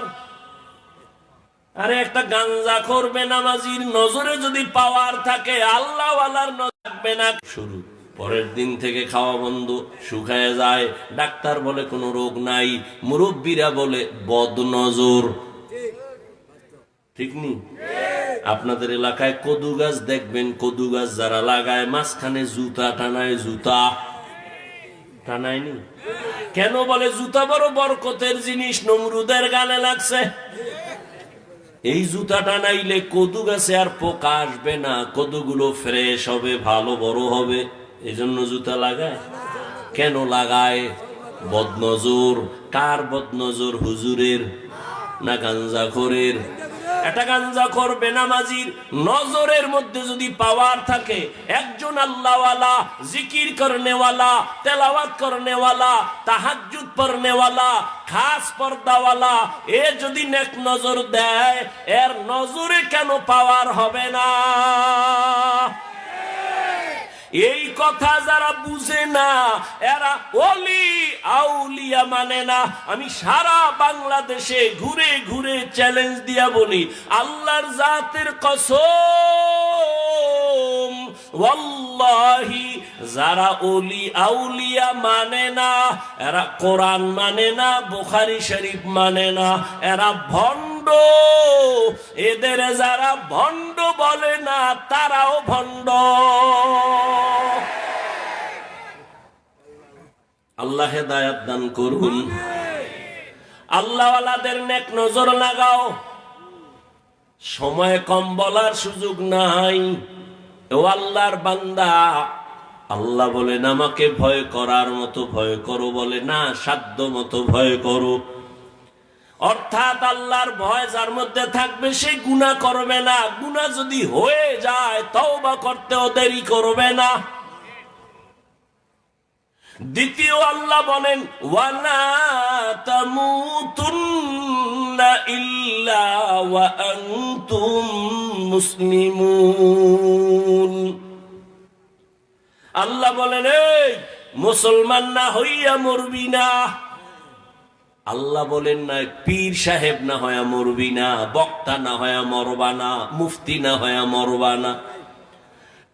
আরে একটা গাঞ্জা করবে নামাজির নজরে যদি পাওয়ার থাকে, আল্লাহওয়ালার নজর থাকবে না। শুরু পরের দিন থেকে খাওয়া বন্ধ, শুকায় যায়। ডাক্তার বলে কোনো রোগ নাই, মুরব্বীরা বলে বদ নজর। ঠিক নি? আপনাদের এলাকায় কদু গাছ দেখবেন, কদু গাছ যারা লাগায় মাঝখানে জুতা টানায়, জুতা টানায়নি কেন? বলে জুতা বড় বরকতের জিনিস, নমরুদের গালে লাগছে। এই জুতাটা নাইলে কদু গাছে আর পোকা আসবে না, কদুগুলো ফ্রেশ হবে, ভালো বড় হবে। এই জন্য জুতা লাগায়। কেন লাগায়? বদনজর। কার বদনজর? হুজুরের না গাঞ্জাখোরের? একটা গাঞ্জাখোর বেনামাজির নজরের মধ্যে যদি পাওয়ার থাকে, একজন আল্লাহওয়ালা, জিকির করনেওয়ালা, তেলাওয়াত করনেওয়ালা, তাহাজ্জুদ পড়নেওয়ালা, খাস পর্দাওয়ালা, এ যদি নেক নজর দেয়, এর নজরে কেন পাওয়ার হবে না? এই কথা যারা বুঝে না, এরা ওলি আউলিয়া মানে না। আমি সারা বাংলাদেশে ঘুরে ঘুরে চ্যালেঞ্জ দিয়া বলি, আল্লাহর জাতের কসম, ওয়াল্লাহি যারা ওলি আউলিয়া মানে না, এরা কোরআন মানে না, বুখারী শরীফ মানে না, এরা ভণ্ড। এদের যারা ভণ্ড বলে না, তারাও ভণ্ড। আল্লাহ হেদায়েত দান করুন। আল্লাহওয়ালাদের নেক নজর লাগাও। সময় কম, বলার সুযোগ নাই। ও আল্লাহর বান্দা, আল্লাহ বলেন আমাকে ভয় করার মতো ভয় করো, বলে না সাধ্য মতো ভয় করো। অর্থাৎ আল্লাহর ভয় যার মধ্যে থাকবে সে গুনাহ করবে না। গুনাহ যদি হয়ে যায়, তওবা করতেও দেরি করবে না। দ্বিতীয় আল্লাহ বলেন, ওয়ালা তামুতুন্না ইল্লা ওয়া আনতুম মুসলিমুন। আল্লাহ বলেন, এই মুসলমান না হইয়া মরবি না। আল্লাহ বলেন না পীর সাহেব না হইয়া মরবি না, বক্তা না হইয়া মরবা না, মুফতি না হইয়া মরবা না,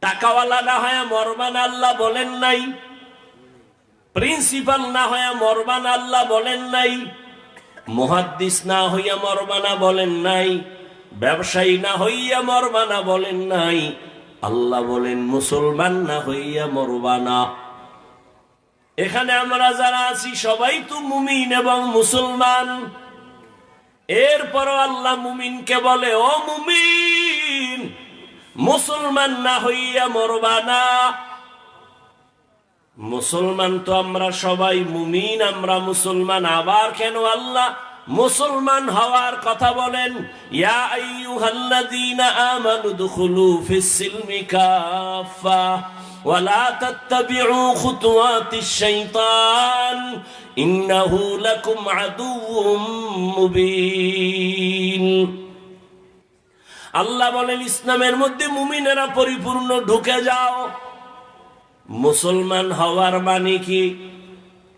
টাকাওয়ালা না হইয়া মরবা না। আল্লাহ বলেন নাই। প্রিন্সিপাল না হইয়া মরবা না, আল্লাহ বলেন নাই। মুহাদ্দিস না হইয়া মরবা না, বলেন নাই। ব্যবসায়ী না হইয়া মরবা না, বলেন নাই। আল্লাহ বলেন মুসলমান না হইয়া মরবা না। এখানে আমরা যারা আছি সবাই তো মুমিন এবং মুসলমান। এরপরও আল্লাহ মুমিনকে বলে, ও মুমিন, মুসলমান না হইয়া মরবা না। মুসলমান তো আমরা সবাই, মুমিন আমরা মুসলমান। আবার কেন আল্লাহ মুসলমান হওয়ার কথা বলেন? ইয়া আইয়ুহাল্লাযীনা আমানু দুখুলু ফিস-সিলমি কাফা ওয়া লা তাত্তাবিউ খুতুওয়াতিশ শাইতান ইন্নাহু লাকুম আদুউম মুবিন। আল্লাহ বলেন ইসলামের মধ্যে মুমিনেরা পরিপূর্ণ ঢুকে যাও। মুসলমান হওয়ার মানে কি?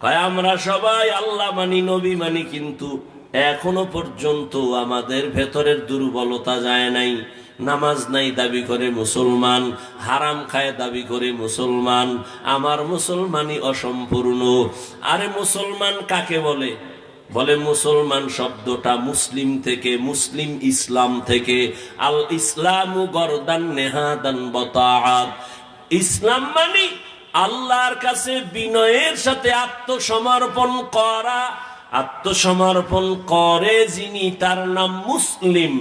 কয় আমরা সবাই আল্লাহ মানি, নবী মানি, কিন্তু এখনো পর্যন্ত আমাদের ভেতরের দুর্বলতা যায় নাই। নামাজ নাই দাবি করে মুসলমান, হারাম খায় দাবি করে মুসলমান। আমার মুসলমানই অসম্পূর্ণ। আরে মুসলমান কাকে বলে? বলে মুসলমান শব্দটা মুসলিম থেকে, মুসলিম ইসলাম থেকে। আল ইসলামু গরদান নেহাদান বতাআত। ইসলাম মানে আল্লাহর কাছে বিনয়ের সাথে আত্মসমর্পণ করা। আত্মসমর্পণ করে যিনি, তার নাম মুসলিম।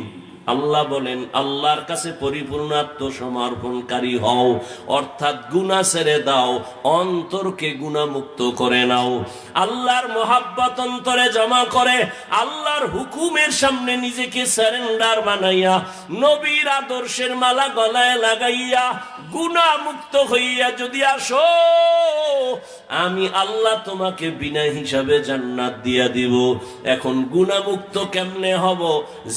আল্লাহ বলেন আল্লাহর কাছে পরিপূর্ণ আত্মসমর্পণকারী হও, অর্থাৎ গুনাহ ছেড়ে দাও, অন্তরকে গুনাহমুক্ত করে নাও। আল্লাহর মহাব্বত অন্তরে জমা করে আল্লাহর হুকুমের সামনে নিজেকে সারেন্ডার বানাইয়া, নবীর আদর্শের মালা গলায় লাগাইয়া, গুনাহমুক্ত হইয়া যদি আসো, আমি আল্লাহ তোমাকে বিনা হিসাবে জান্নাত দিয়া দিব। এখন গুনাহমুক্ত কেমনে হব?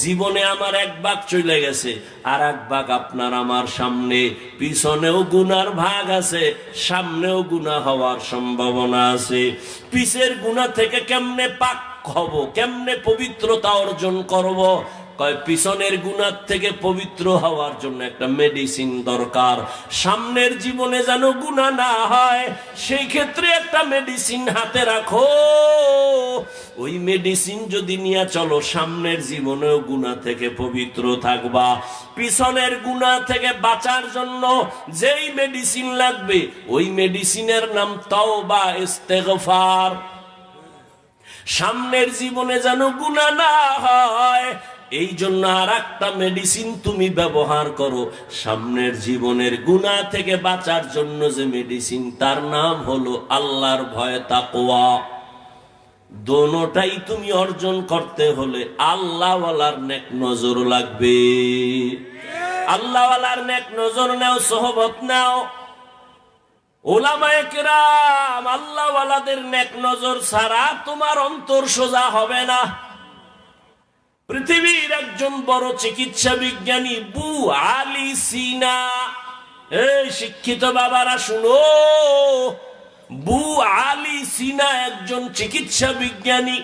জীবনে আমার এক ভাগ চলে গেছে, আর এক ভাগ আপনার আমার সামনে। পিছনেও গুনার ভাগ আছে, সামনেও গুনাহ হওয়ার সম্ভাবনা আছে। পিছের গুনাহ থেকে কেমনে পাক হব, কেমনে পবিত্রতা অর্জন করব? কয় পিছনের গুনাহ থেকে পবিত্র হওয়ার জন্য একটা মেডিসিন দরকার। সামনের জীবনে যেন গুনাহ না হয়, সেই ক্ষেত্রে একটা মেডিসিন হাতে রাখো। ওই মেডিসিন যদি নিয়ে চলো, সামনের জীবনেও গুনাহ থেকে পবিত্র থাকবা। পিছনের গুনাহ থেকে বাঁচার জন্য যেই মেডিসিন লাগবে, ওই মেডিসিনের নাম তওবা, ইস্তেগফার। সামনের জীবনে যেন গুনাহ না হয়, এই জন্য আর একটা মেডিসিন তুমি ব্যবহার করো সামনের জীবনের গুনাহ থেকে বাঁচার জন্য। যে মেডিসিন, তার নাম হলো আল্লাহর ভয়, তাকওয়া। দোনোটাই তুমি অর্জন করতে হলে আল্লাহওয়ালার নেক নজর লাগবে। আল্লাহওয়ালার নেক নজর নাও, সোহবত নাও। উলামায়ে কেরাম, আল্লাহওয়ালাদের নেক নজর ছাড়া তোমার অন্তর সোজা হবে না। পৃথিবীর একজন বড় চিকিৎসা বিজ্ঞানী বু আলী সিনা, এই শিক্ষিত বাবারা শুনো, বু আলী সিনা একজন চিকিৎসা বিজ্ঞানী।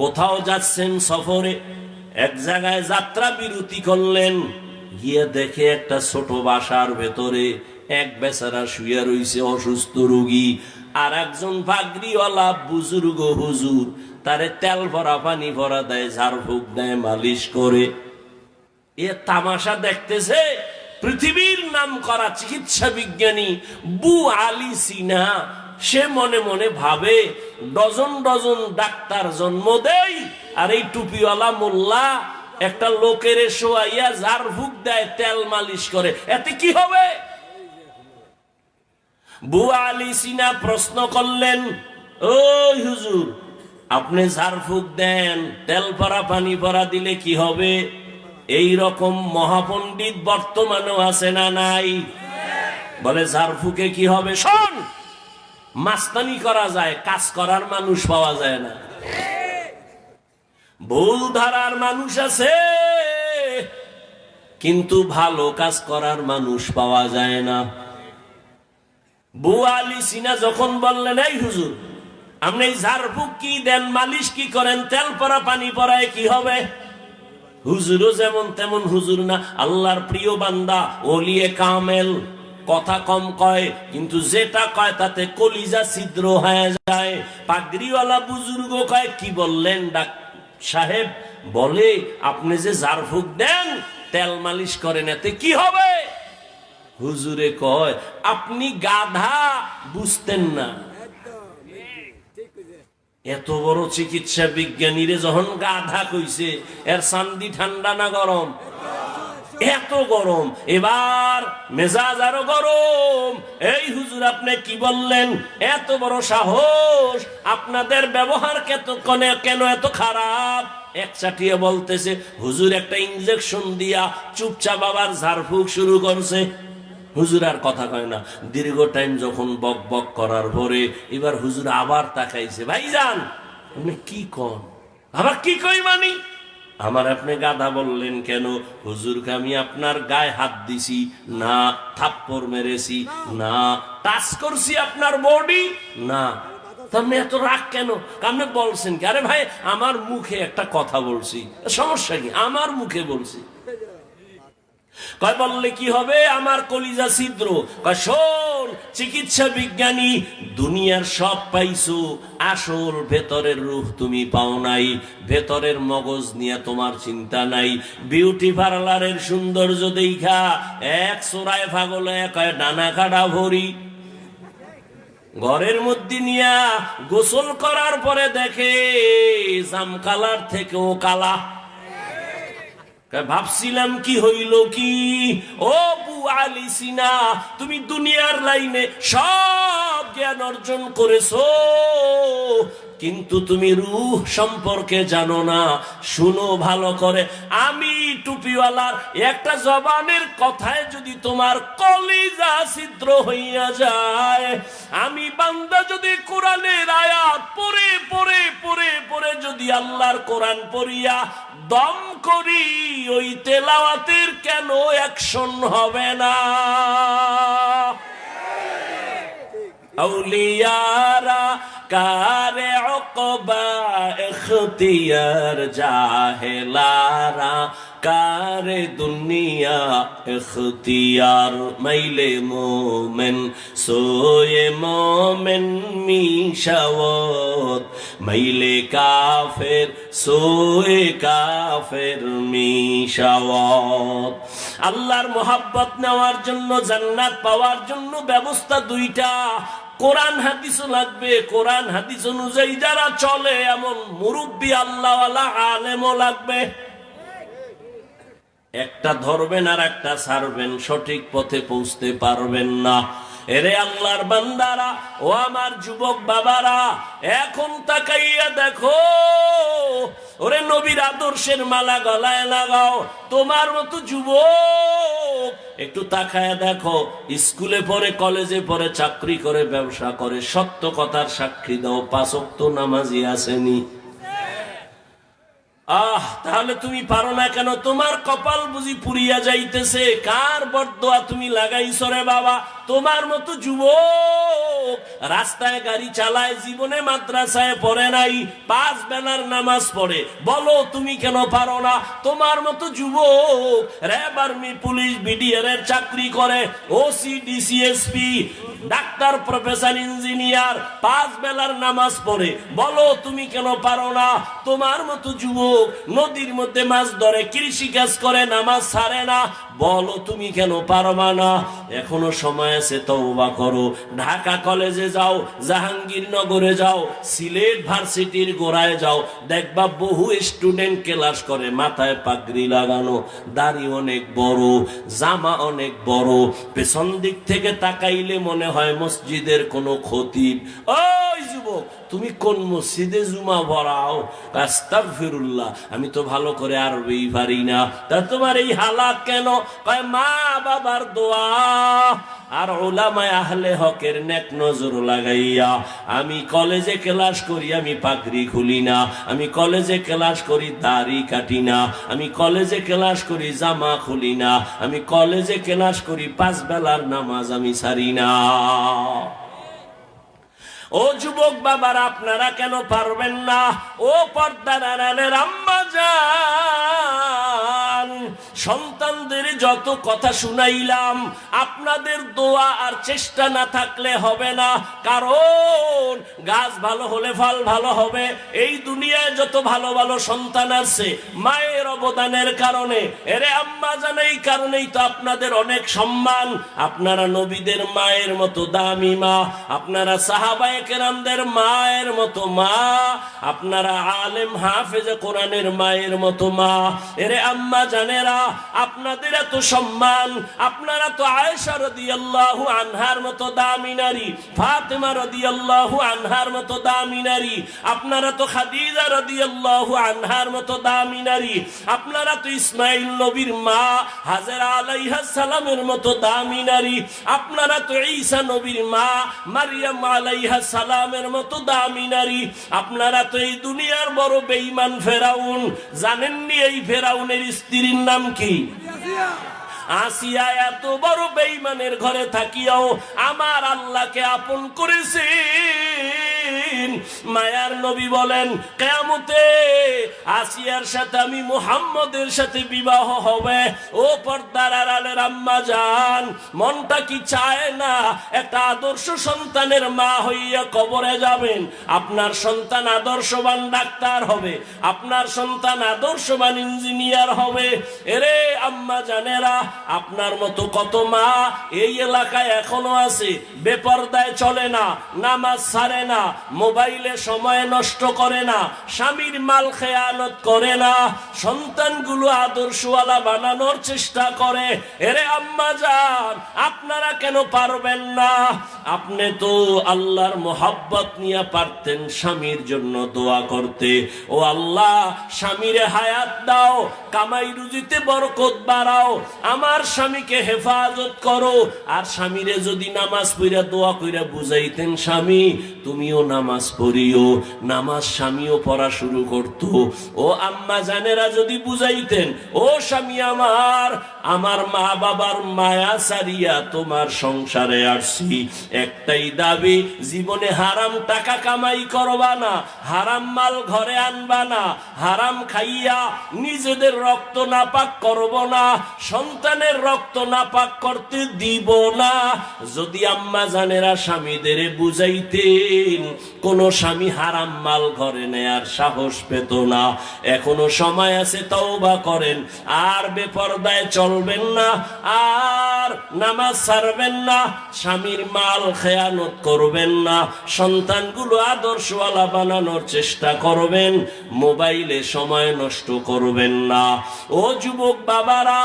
কোথাও যাচ্ছেন সফরে, এক জায়গায় যাত্রা বিরতি করলেন, গিয়ে দেখে একটা ছোট বাসার ভেতরে এক বেচারা শুয়ে রইছে, অসুস্থ রোগী। আর একজন পাগড়িওয়ালা বুজুর্গ হুজুর তারে তেল ভরা পানি ভরা দেয়, ঝাড়ফুঁক দেয়, মালিশ করে। এ তামাশা দেখতেছে পৃথিবীর নাম করা চিকিৎসা বিজ্ঞানী বু আলী সিনা। সে মনে মনে ভাবে, ডজন ডজন ডাক্তার জন্ম দেয়, আর এই টুপিওয়ালা মোল্লা একটা লোকের শোয়াইয়া ঝাড়ফুঁক দেয়, তেল মালিশ করে, এতে কি হবে? বু আলী সিনা প্রশ্ন করলেন, ওই হুজুর, আপনি ঝাড়ফুঁক দেন, তেল ভরা পানি ভরা দিলে কি হবে? এই রকম মহাপণ্ডিত বর্তমানেও আছে না নাই? বলে ঝাড়ফুঁকে কি হবে? শোন, মাস্তানি করা যায়, কাজ করার মানুষ পাওয়া যায় না। ভুল ধারার মানুষ আছে, কিন্তু ভালো কাজ করার মানুষ পাওয়া যায় না। বু আলী সিনা যখন বললেন, এই হুজুর, আপনি ঝাড়ফুঁক কি দেন, মালিশ কি করেন, তেল পরা পানি পরায় কি হবে? হুজুরও যেমন তেমন হুজুর না, আল্লাহর প্রিয় বান্দা, ওলিয়ে কামেল, কথা কম কয়, কিন্তু যেটা কয় তাতে কলিজা ছিদ্র হয়ে যায়। পাগড়িওয়ালা বুজুর্গ কয়, কি বললেন ডাক সাহেব? বলে, আপনি যে ঝাড়ফুঁক দেন, তেল মালিশ করেন, এতে কি হবে? হুজুরে কয়, আপনি গাধা, বুঝতেন না। এত বড় চিকিৎসা বিজ্ঞানীরে যখন গাধা কইছে, এর শান্তি ঠান্ডা না গরম? এত গরম, এবার মেজাজ আরো গরম। এই হুজুর, আপনি কি বললেন? এত বড় সাহস, আপনাদের ব্যবহার কেন এত খারাপ? এক চাটিয়ে বলতেছে, হুজুর একটা ইনজেকশন দিয়া চুপচাপ আবার ঝাড়ফুঁক শুরু করছে। হুজুর আর কথা কয় না। দীর্ঘ টাইম যখন বক বক করার পরে এবার হুজুর আবার তাকাইছে, ভাইজান আপনি কি কন? আবার কি কই মানি? আমার আপনি গাধা বললেন কেন? হুজুরকে আমি আপনার গায়ে হাত দিছি না, থাপ্পড় মেরেছি না, টাচ করছি আপনার বডি না, আপনি এত রাগ কেন? আপনি বলছেন কি? আরে ভাই, আমার মুখে একটা কথা বলছি, সমস্যা কি? আমার মুখে বলছি। কয় বললে কি হবে? আমার কলিজা ছিদ্র। কয় শোন, চিকিৎসা বিজ্ঞানী, দুনিয়ার সব পাইছো, আসল ভেতরের রূহ তুমি পাও নাই, ভেতরের মগজ নিয়ে তোমার চিন্তা নাই। বিউটি পার্লারের সৌন্দর্য দেখা এক চোরায় পাগলে কয় ডানা কাটা ভরি। ঘরের মধ্যে নিয়া গোসল করার পরে দেখে জাম কালার থেকেও কালা। ভাবছিলাম কি হইল কি? ও বু আলী সিনা, তুমি দুনিয়ার লাইনে সব জ্ঞান অর্জন করেছো, কিন্তু তুমি রূহ সম্পর্কে জানো না। শুনো ভালো করে, আমি টুপিওয়ালার একটা জবানের কথায় যদি তোমার কলিজা ছিদ্র হইয়া যায়, আমি বান্দা যদি কোরআনের আয়াত পড়ে পড়ে পড়ে পড়ে যদি আল্লাহর কোরআন পড়িয়া দম করি, ওই তেলাওয়াতের কেন অ্যাকশন হবে না? আউলিয়ারা কারে উকবা ইখতিয়ার, জাহেলারা কারে দুনিয়া ইখতিয়ার। মাইলে মোমেন সোয়ে মোমেন মিশাওয়াত, মাইলে কাফের সোয়ে কাফের মিশাওয়াত। আল্লাহর মোহাব্বত নেওয়ার জন্য, জান্নাত পাওয়ার জন্য ব্যবস্থা দুইটা। কোরআন হাদিসও লাগবে, কোরআন হাদিস অনুযায়ী যারা চলে এমন মুরব্বী আল্লাহওয়ালা আলেমও লাগবে। একটা ধরবেন আর একটা ছাড়বেন, সঠিক পথে পৌঁছতে পারবেন না। এরে আল্লাহর বান্দারা, ও আমার যুবক বাবারা, এখন তাকাইয়া দেখো, ওরে নবীর আদর্শের মালা গলায় লাগাও। তোমার মতো যুবক একটু তাকায়া দেখো, স্কুলে পড়ে, কলেজে পড়ে, চাকরি করে, ব্যবসা করে, সত্য কথার সাক্ষী দাও, 5 ওয়াক্ত নামাজি আসেনি? তাহলে তুমি পারো না কেন? তোমার কপাল বুঝি পুড়িয়া যাইতেছে? কার বরদোয়া তুমি লাগাইছো রে বাবা? তোমার মতো যুবক রাস্তায় গাড়ি চালায়, জীবনে মাদ্রাসায় পড়ে নাই, 5 বেলার নামাজ পড়ে, বলো তুমি কেন পারো না? তোমার মতো যুবক র্যাব, আর্মি, পুলিশ, বিডিআর এর চাকরি করে, OC, DC SP, doctor, professor, engineer, 5 বেলার নামাজ পড়ে, বলো তুমি কেন পারো না? তোমার মতো যুবক নদীর মধ্যে মাছ ধরে, কৃষি কাজ করে, নামাজ ছাড়ে না, বলো তুমি কেন পারবা না? এখনো সময় আছে, তওবা করো। ঢাকা কলেজে যাও, জাহাঙ্গীরনগরে যাও, সিলেট ভার্সিটির গোড়ায় যাও, দেখবা বহু স্টুডেন্ট ক্লাস করে, মাথায় পাগড়ি লাগানো, দাড়ি অনেক বড়, জামা অনেক বড়, পেছন দিক থেকে তাকাইলে মনে হয় মসজিদের কোনো খতিব। ওই যুবক, তুমি কোন মসজিদে জুমা পড়াও? আস্তাগফিরুল্লাহ, আমি তো ভালো করে আরবি পারি না। তা তোমার এই হালাত কেন? কয় মা বাবার দোয়া আর উলামায়ে আহলে হকের নেক নজর লাগাইয়া। আমি কলেজে ক্লাস করি, আমি পাগড়ি খুলি না। আমি কলেজে ক্লাস করি, দাড়ি কাটি না। আমি কলেজে ক্লাস করি, জামা খুলি না। আমি কলেজে ক্লাস করি, 5 বেলার নামাজ আমি ছাড়ি না। ও যুবক বাবারা, আপনারা কেন পারবেন না? ও পর্দার আড়ালের আম্মা জান, সন্তানদের যত কথা শুনাইলাম, আপনাদের দোয়া আর চেষ্টা না থাকলে হবে না। কারণ গাছ ভালো হলে ফল ভালো হবে। এই দুনিয়ায় যত ভালো ভালো সন্তান আছে, মায়ের অবদানের কারণে। এরে আম্মা জান, এই কারণেই তো আপনাদের অনেক সম্মান। আপনারা নবীদের মায়ের মতো দামি মা, আপনারা সাহাবায়ে কেরামদের মায়ের মতো মা, আপনারা আলেম হাফেজে কোরআনের মায়ের মতো মা। এরে আম্মা জানেরা, আপনাদের এত সম্মান। আপনারা তো আয়েশা রাদিয়াল্লাহু আনহার মতো দামি নারী, ফাতেমা রাদিয়াল্লাহু আনহার মতো দামি নারী, আপনারা তো খাদিজা রাদিয়াল্লাহু আনহার মতো দামি নারী, আপনারা তো ইসমাইল নবীর মা হাজেরা আলাইহিস সালামের মতো দামি নারী, আপনারা তো ঈসা নবীর মা মারইয়াম আলাইহিস সালামের মতো দামি নারী। আপনারা তো এই দুনিয়ার বড় বেঈমান ফেরাউন। জানেননি এই ফেরাউনের স্ত্রীর নাম কি? আসিয়া। এত বড় বেঈমানের ঘরে থাকিয়াও আমার আল্লাহকে আপন করেছেন। মায়ার নবী বলেন, কিয়ামতে আসিয়ার সাথে আমি মুহাম্মদের সাথে বিবাহ হবে। ও পর্দার আড়ালের আম্মা জান, মনটা কি চায় না একটা আদর্শ সন্তানের মা হইয়া কবরে যাবেন? আপনার সন্তান আদর্শবান ডাক্তার হবে, আপনার সন্তান আদর্শবান ইঞ্জিনিয়ার হবে। এরে আম্মা জানেরা, আপনার মতো কত মা এই এলাকায় এখনো আছে, বেপরদায় চলে না, নামাজ ছাড়ে না, মোবাইলে সময় নষ্ট করে না, স্বামীর মাল খেয়ানত করে না, সন্তানগুলো আদর্শওয়ালা বানানোর চেষ্টা করে। এরে আম্মা জান, আপনারা কেন পারবেন না? আপনি তো আল্লাহর মোহাব্বত নিয়ে পারতেন স্বামীর জন্য দোয়া করতে। ও আল্লাহ, স্বামীরে হায়াত দাও, কামাই রুজিতে বরকত বাড়াও, আমার স্বামীকে হেফাজত করো। আর স্বামীরে যদি নামাজ পড়া দোয়া কইরা বুঝাইতেন, স্বামী তুমিও নামাজ পড়িও, নামাজ স্বামীও পড়া শুরু করত। ও আম্মা জানেরা যদি বুঝাইতেন, ও স্বামী আমার, আমার মা বাবার মায়া সারিয়া তোমার সংসারে আসছি, একটাই দাবি, জীবনে হারাম টাকা কামাই করবা না, হারাম মাল ঘরে আনবা না, হারাম খাইয়া নিজেদের রক্ত নাপাক করব না, সন্তানের রক্ত নাপাক করতে দিব না। যদি আম্মা জানেরা স্বামীদের বুঝাইতেন, কোনো স্বামী হারাম মাল ঘরে নেয়ার সাহস পেত না। এখনো সময় আছে, তওবা করেন। আর বেপরদায় চলবেন না, আর নামাজ ছাড়বেন না, স্বামীর মাল খেয়ানত করবেন না, সন্তানগুলো আদর্শওয়ালা বানানোর চেষ্টা করবেন, মোবাইলে সময় নষ্ট করবেন না। ও যুবক বাবারা,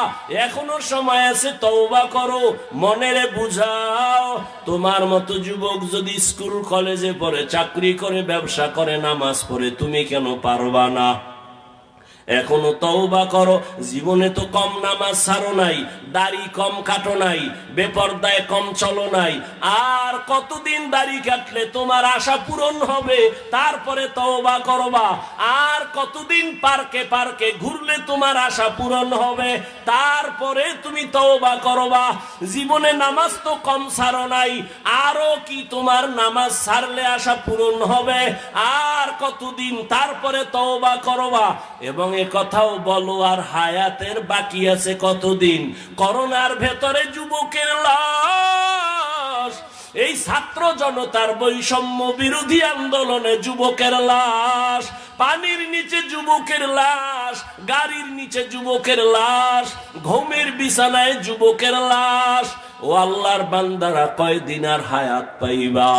এখনো সময় আছে, তওবা করো, মনেরে বুঝাও। তোমার মতো যুবক যদি স্কুল কলেজে পড়ে, চাকরি করে, ব্যবসা করে, নামাজ পড়ে, তুমি কেন পারবা না? এখনো তওবা করো। জীবনে তো কম নামাজ ছাড়ো নাই, দাড়ি কম কাটো নাই, বেপরদায় কম চলো নাই। আর কতদিন দাড়ি কাটলে তোমার আশা পূরণ হবে? তারপরে তওবা করবা। আর কতদিন পার্কে পার্কে ঘুরলে তোমার আশা পূরণ হবে? তারপরে তুমি তওবা করবা। জীবনে নামাজ তো কম ছাড়ো নাই, আরো কি তোমার নামাজ ছাড়লে আশা পূরণ হবে? আর কতদিন? তারপরে তওবা করবা। এবং এ কথাও বলো, আর হায়াতের বাকি আছে কতদিন? করোনার ভেতরে যুবকের লাশ, এই ছাত্র জনতার বৈষম্য বিরোধী আন্দোলনে যুবকের লাশ, পানির নিচে যুবকের লাশ, গাড়ির নিচে যুবকের লাশ, ঘুমের বিছানায় যুবকের লাশ। ও আল্লাহর বান্দারা, কয়দিন আর হায়াত পাইবা?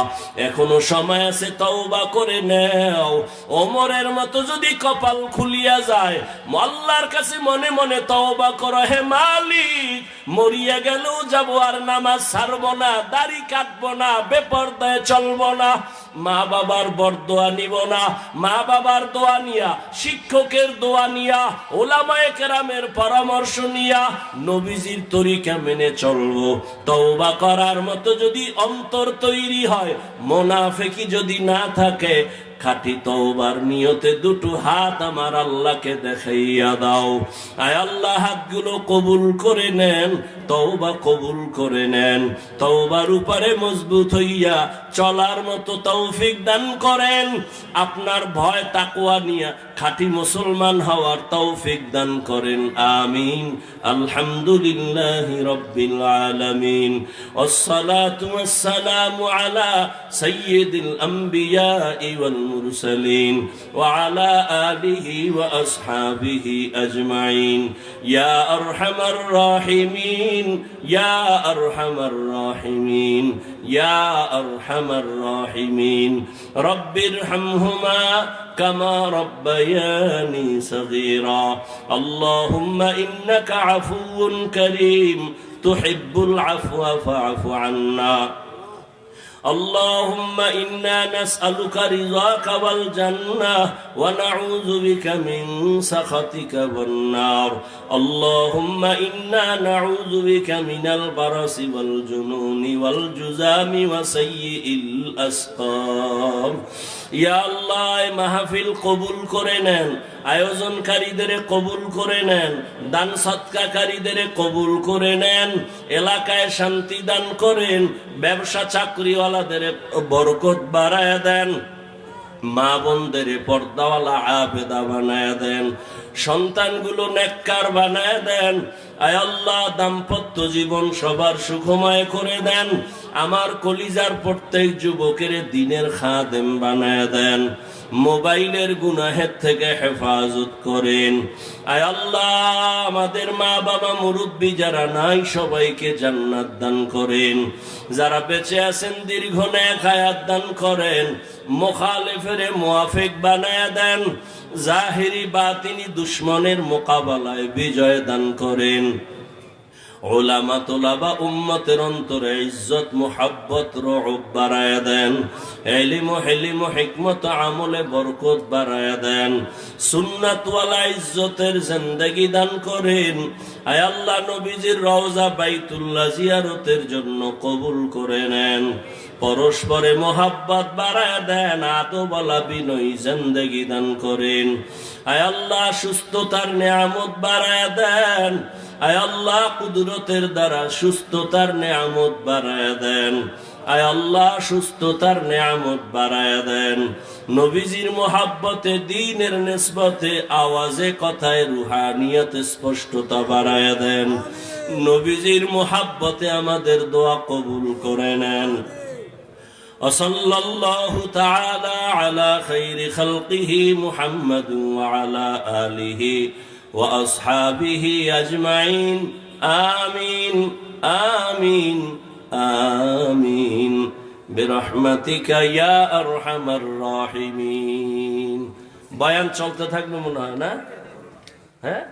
এখনো সময় আছে, তওবা করে নেও। ওমরের মতো যদি কপাল খুলিয়া যায়, আল্লাহর কাছে মনে মনে তওবা করো, হে মালিক, মরিয়া গেলেও যাব, আর নামাজ ছাড়বো না, দাড়ি কাটবো না, বেপরদায় চলবো না, মা বাবার বরদোয়া নিব না, মা বাবার দোয়া নিয়া, শিক্ষকের দোয়া নিয়া, ওলামায়ে কেরামের পরামর্শ নিয়া নবীজির তরিকা মেনে চলবো। তওবা করার মতো যদি অন্তর তৈরি হয়, মুনাফিকি যদি না থাকে, খাঁটি তওবার নিয়তে দুটো হাত আমার আল্লাহকে দেখাইয়া দাও। আয় আল্লাহ, হাতগুলো কবুল করে নেন, তওবা কবুল করে নেন। তওবার উপরে মজবুত হইয়া চলার মতো তৌফিক দান করেন। আপনার ভয় তাকওয়া নিয়ে খাঁটি মুসলমান হওয়ার তৌফিক দান করেন। আমিন। আলহামদুলিল্লাহি রাব্বিল আলামিন। ওয়াসসালাতু ওয়াসসালামু আলা সাইয়্যিদিল আমবিয়া ওয়াল মুরসালিন ওয়া আলা আলিহি ওয়া আসহাবিহি আজমাইন। ইয়া আরহামার রাহিমিন, ইয়া আরহামার রাহিমিন, ইয়া আরহামার রাহিমিন। রব্বিরহামহুমা كما ربياني صغيرا. اللهم إنك عفو كريم تحب العفو فاعف عنا. اللهم إنا نسألك رضاك والجنة ونعوذ بك من سخطك والنار. اللهم إنا نعوذ بك من البرص والجنون والجذام وسيء الأسقام. ইয়া আল্লাহ, মাহফিল কবুল করে নেন, আয়োজনকারীদের কবুল করে নেন, দান সৎকারীদের কবুল করে নেন, এলাকায় শান্তি দান করেন, ব্যবসা চাকরিওয়ালাদের বরকত বাড়ায় দেন, মা বোনদের পর্দাওয়ালা আবেদা বানায় দেন, সন্তানগুলো নেককার বানায় দেন। আয় আল্লাহ, দাম্পত্য জীবন সবার সুখময় করে দেন। আমার কলিজার প্রত্যেক যুবকের দিনের খাদেম বানায় দেন। মোবাইলের গুনাহের থেকে হেফাজত করেন। আয় আল্লাহ, আমাদের মা বাবা মুরব্বী যারা নাই, সবাইকে জান্নাত দান করেন। যারা বেঁচে আছেন, দীর্ঘ নেক হায়াত দান করেন। মুখালিফের মুওয়াফিক বানায় দেন। জাহিরি বাতিনি দুশ্মনের মোকাবেলায় বিজয় দান করেন। উলামা তোলাবা উম্মতের অন্তরে ইজ্জত মুহাব্বত রউব বাড়ায়া দেন। ইলম ও হিলম ও হিকমত আমলে বরকত বাড়ায়া দেন। সুন্নাতওয়ালা ইজ্জতের জিন্দেগি দান করেন। আয় আল্লাহ, নবীজির রওজা বাইতুল্লাহ জিয়ারতের জন্য কবুল করে নেন। পরস্পরে মোহাব্বত বাড়ায়া দেন। আদবওয়ালা বিনয়ী জিন্দেগি দান করেন। আয় আল্লাহ, সুস্থতার নিয়ামত বাড়ায়া দেন। আয় আল্লাহ, কুদরতের দ্বারা সুস্থতার নিয়ামত বাড়ায়া দেন। আয় আল্লাহ, সুস্থতার নিয়ামত বাড়ায়া দেন। নবীজির মোহাব্বতে, দ্বীনের নিসবতে, আওয়াজে, কথায়, রুহানিয়তে স্পষ্টতা বাড়ায়া দেন। নবীজির মোহাব্বতে আমাদের দোয়া কবুল করে নেন। وصلى الله تعالى على خير خلقه محمد وعلى آله وأصحابه أجمعين آمين آمين آمين برحمتك يا أرحم الراحمين। বয়ান চলতে থাকবে মনে হয় না? হ্যাঁ,